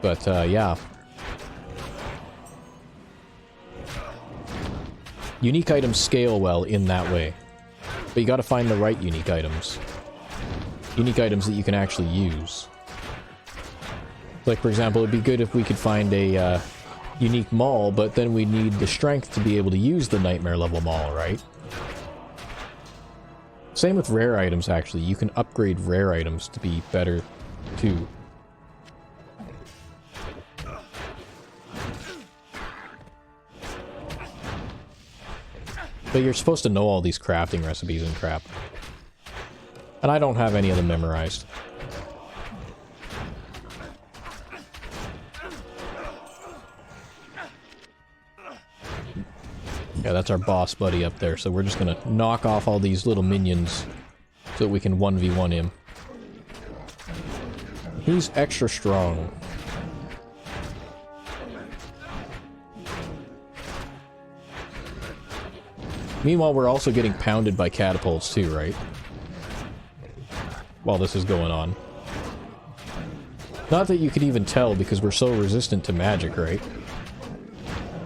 Speaker 1: But, yeah. Unique items scale well in that way. But you gotta find the right unique items. Unique items that you can actually use. Like, for example, it'd be good if we could find a, unique maul, but then we need the strength to be able to use the nightmare level maul, right? Same with rare items, actually. You can upgrade rare items to be better, too. But you're supposed to know all these crafting recipes and crap. And I don't have any of them memorized. Yeah, that's our boss buddy up there, so we're just gonna knock off all these little minions so that we can 1v1 him. He's extra strong. Meanwhile, we're also getting pounded by catapults too, right? While this is going on. Not that you could even tell because we're so resistant to magic, right?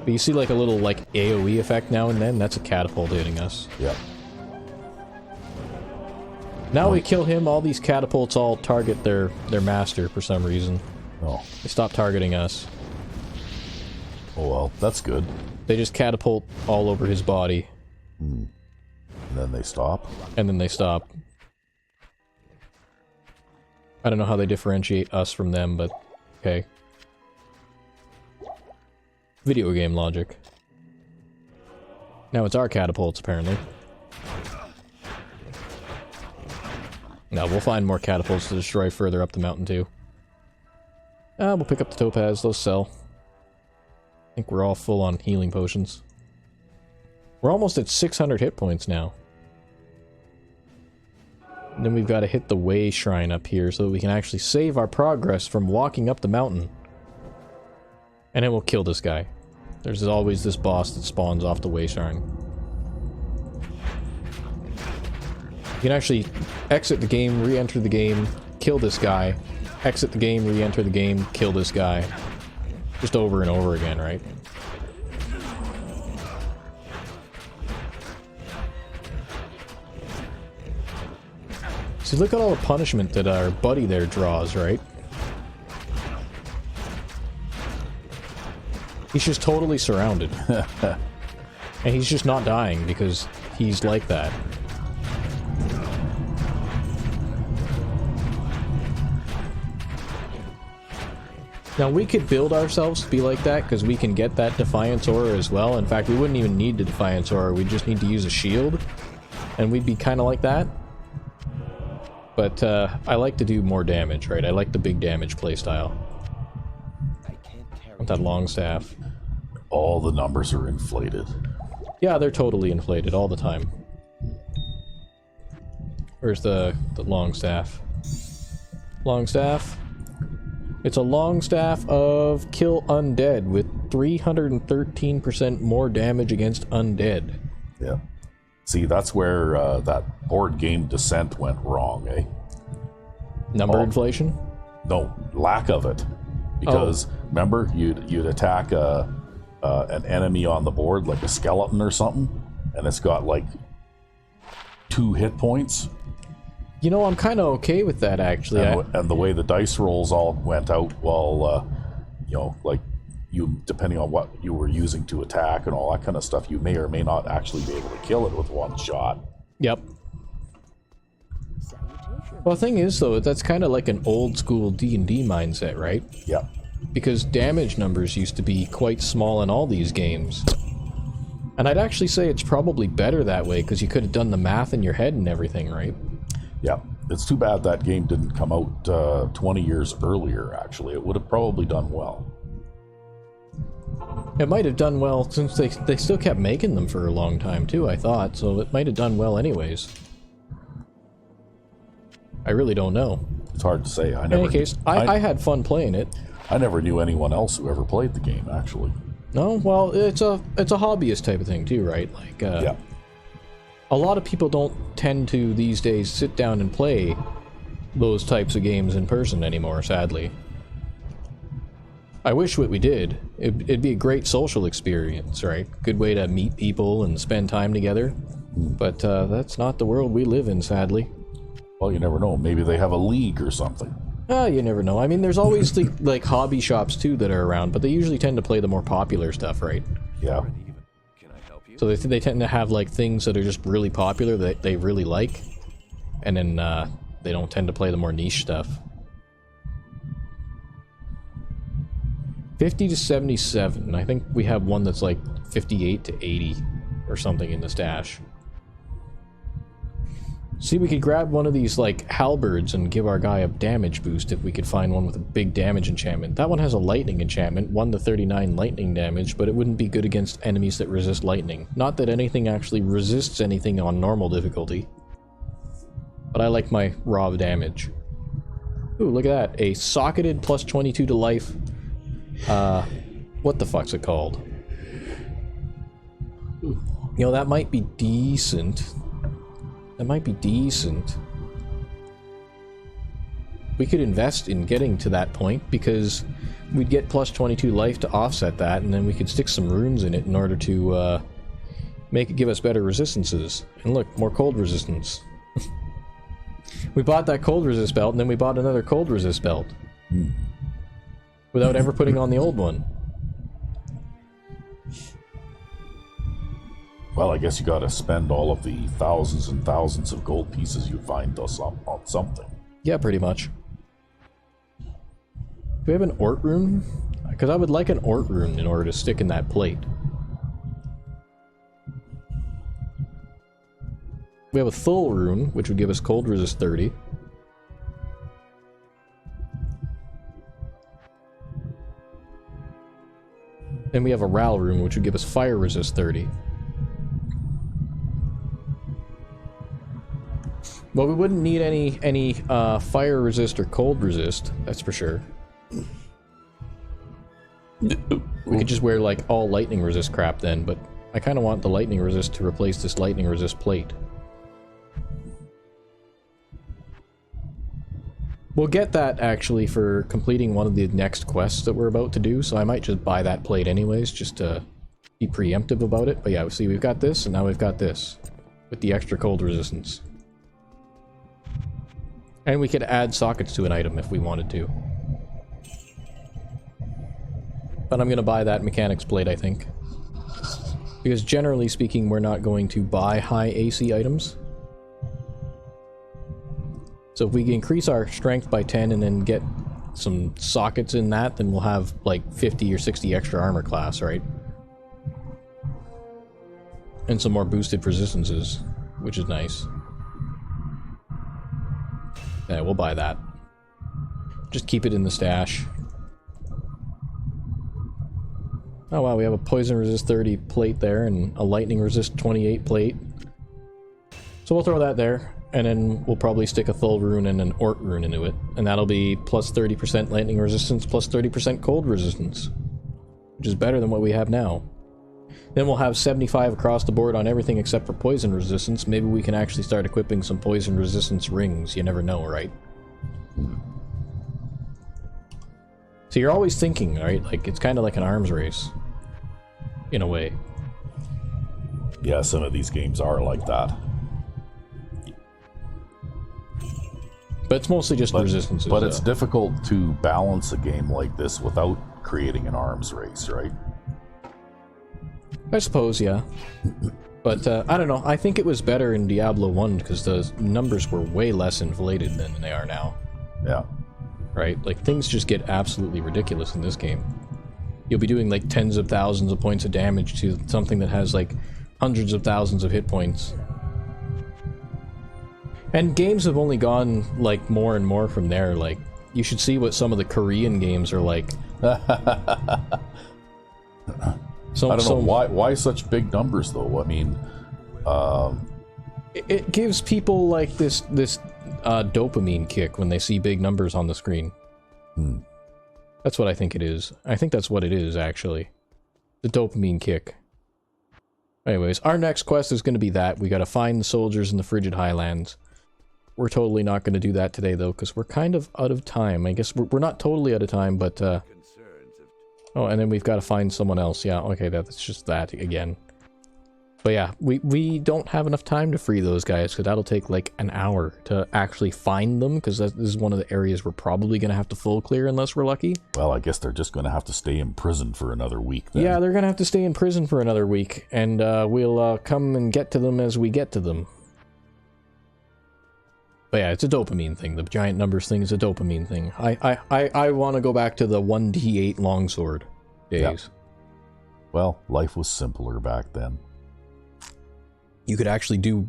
Speaker 1: But you see like a little like AoE effect now and then? That's a catapult hitting us.
Speaker 2: Yep.
Speaker 1: Now we kill him, all these catapults all target their master for some reason.
Speaker 2: Oh.
Speaker 1: They stop targeting us.
Speaker 2: Oh well, that's good.
Speaker 1: They just catapult all over his body.
Speaker 2: And then they stop?
Speaker 1: And then they stop. I don't know how they differentiate us from them, but okay. Video game logic. Now it's our catapults, apparently. Now we'll find more catapults to destroy further up the mountain, too. We'll pick up the topaz, those sell. I think we're all full on healing potions. We're almost at 600 hit points now. And then we've got to hit the way shrine up here so that we can actually save our progress from walking up the mountain. And then we'll kill this guy. There's always this boss that spawns off the way shrine. You can actually exit the game, re-enter the game, kill this guy, exit the game, re-enter the game, kill this guy. Just over and over again, right? See, look at all the punishment that our buddy there draws, right? He's just totally surrounded. And he's just not dying because he's like that. Now, we could build ourselves to be like that because we can get that Defiance Aura as well. In fact, we wouldn't even need the Defiance Aura. We'd just need to use a shield. And we'd be kind of like that. But, I like to do more damage, right? I like the big damage playstyle. With that long staff.
Speaker 2: All the numbers are inflated.
Speaker 1: Yeah, they're totally inflated all the time. Where's the long staff? Long staff? It's a long staff of kill undead with 313% more damage against undead.
Speaker 2: Yeah. See, that's where that board game Descent went wrong, eh?
Speaker 1: Number inflation?
Speaker 2: No, lack of it. Because remember, you'd attack an enemy on the board, like a skeleton or something, and it's got like 2 hit points.
Speaker 1: You know, I'm kind of okay with that, actually.
Speaker 2: And the way the dice rolls all went out, well, you know, like, you, depending on what you were using to attack and all that kind of stuff, you may or may not actually be able to kill it with one shot.
Speaker 1: Yep. Well, the thing is, though, that's kind of like an old-school D&D mindset, right?
Speaker 2: Yeah.
Speaker 1: Because damage numbers used to be quite small in all these games. And I'd actually say it's probably better that way, because you could have done the math in your head and everything, right?
Speaker 2: Yeah. It's too bad that game didn't come out 20 years earlier, actually. It would have probably done well.
Speaker 1: It might have done well, since they still kept making them for a long time, too, I thought, so it might have done well anyways. I really don't know.
Speaker 2: It's hard to say.
Speaker 1: In any case, I had fun playing it.
Speaker 2: I never knew anyone else who ever played the game, actually.
Speaker 1: No? Well, it's a hobbyist type of thing, too, right? Like,
Speaker 2: yeah.
Speaker 1: A lot of people don't tend to, these days, sit down and play those types of games in person anymore, sadly. I wish what we did. It'd be a great social experience, right? Good way to meet people and spend time together. But that's not the world we live in, sadly.
Speaker 2: Well, you never know. Maybe they have a league or something.
Speaker 1: You never know. I mean, there's always the, like, hobby shops, too, that are around, but they usually tend to play the more popular stuff, right?
Speaker 2: Yeah.
Speaker 3: Can I help you?
Speaker 1: So they tend to have, like, things that are just really popular that they really like, and then they don't tend to play the more niche stuff. 50 to 77. I think we have one that's like 58 to 80 or something in the stash. See, we could grab one of these, like, halberds and give our guy a damage boost if we could find one with a big damage enchantment. That one has a lightning enchantment, 1 to 39 lightning damage, but it wouldn't be good against enemies that resist lightning. Not that anything actually resists anything on normal difficulty. But I like my raw damage. Ooh, look at that. A socketed plus 22 to life. What the fuck's it called? You know, that might be decent. That might be decent. We could invest in getting to that point, because we'd get plus 22 life to offset that, and then we could stick some runes in it in order to make it give us better resistances. And look, more cold resistance. We bought that cold resist belt, and then we bought another cold resist belt. Without ever putting on the old one.
Speaker 2: Well, I guess you gotta spend all of the thousands and thousands of gold pieces you find on something.
Speaker 1: Yeah, pretty much. Do we have an Ort rune? Because I would like an Ort rune in order to stick in that plate. We have a Thul rune, which would give us cold resist 30. Then we have a Ral rune, which would give us fire resist 30. Well, we wouldn't need any fire resist or cold resist, that's for sure. We could just wear, like, all lightning resist crap then, but I kind of want the lightning resist to replace this lightning resist plate. We'll get that, actually, for completing one of the next quests that we're about to do, so I might just buy that plate anyways, just to be preemptive about it. But yeah, see, we've got this, and now we've got this, with the extra cold resistance. And we could add sockets to an item if we wanted to. But I'm going to buy that mechanics plate, I think. Because generally speaking, we're not going to buy high AC items. So if we increase our strength by 10 and then get some sockets in that, then we'll have like 50 or 60 extra armor class, right? And some more boosted resistances, which is nice. Yeah, we'll buy that. Just keep it in the stash. Oh wow, we have a poison resist 30 plate there and a lightning resist 28 plate. So we'll throw that there. And then we'll probably stick a Thul rune and an Ort rune into it. And that'll be plus 30% lightning resistance, plus 30% cold resistance. Which is better than what we have now. Then we'll have 75 across the board on everything except for poison resistance. Maybe we can actually start equipping some poison resistance rings. You never know, right? So you're always thinking, right? Like, it's kind of like an arms race. In a way.
Speaker 2: Yeah, some of these games are like that.
Speaker 1: But it's mostly just resistances.
Speaker 2: But it's difficult to balance a game like this without creating an arms race, right?
Speaker 1: I suppose, yeah. But I don't know. I think it was better in Diablo 1 because the numbers were way less inflated than they are now.
Speaker 2: Yeah.
Speaker 1: Right? Like, things just get absolutely ridiculous in this game. You'll be doing, like, tens of thousands of points of damage to something that has, like, hundreds of thousands of hit points. And games have only gone, like, more and more from there. Like, you should see what some of the Korean games are like.
Speaker 2: I don't know, why such big numbers, though? I mean,
Speaker 1: it gives people, like, this dopamine kick when they see big numbers on the screen. That's what I think it is. I think that's what it is, actually. The dopamine kick. Anyways, our next quest is going to be that. We got to find the soldiers in the Frigid Highlands. We're totally not going to do that today, though, because we're kind of out of time. I guess we're not totally out of time, but... Oh, and then we've got to find someone else. Yeah, okay, that's just that again. But yeah, we don't have enough time to free those guys, because that'll take like an hour to actually find them, because this is one of the areas we're probably going to have to full clear unless we're lucky.
Speaker 2: Well, I guess they're just going to have to stay in prison for another week then.
Speaker 1: Yeah, they're going to have to stay in prison for another week, and we'll come and get to them as we get to them. But yeah, it's a dopamine thing. The giant numbers thing is a dopamine thing. I want to go back to the 1d8 longsword days.
Speaker 2: Yeah. Well, life was simpler back then.
Speaker 1: You could actually do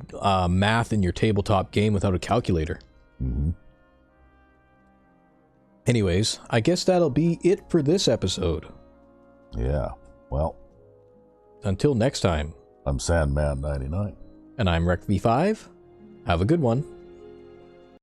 Speaker 1: math in your tabletop game without a calculator.
Speaker 2: Mm-hmm.
Speaker 1: Anyways, I guess that'll be it for this episode.
Speaker 2: Yeah, well.
Speaker 1: Until next time.
Speaker 2: I'm Sandman99.
Speaker 1: And I'm RecV5. Have a good one.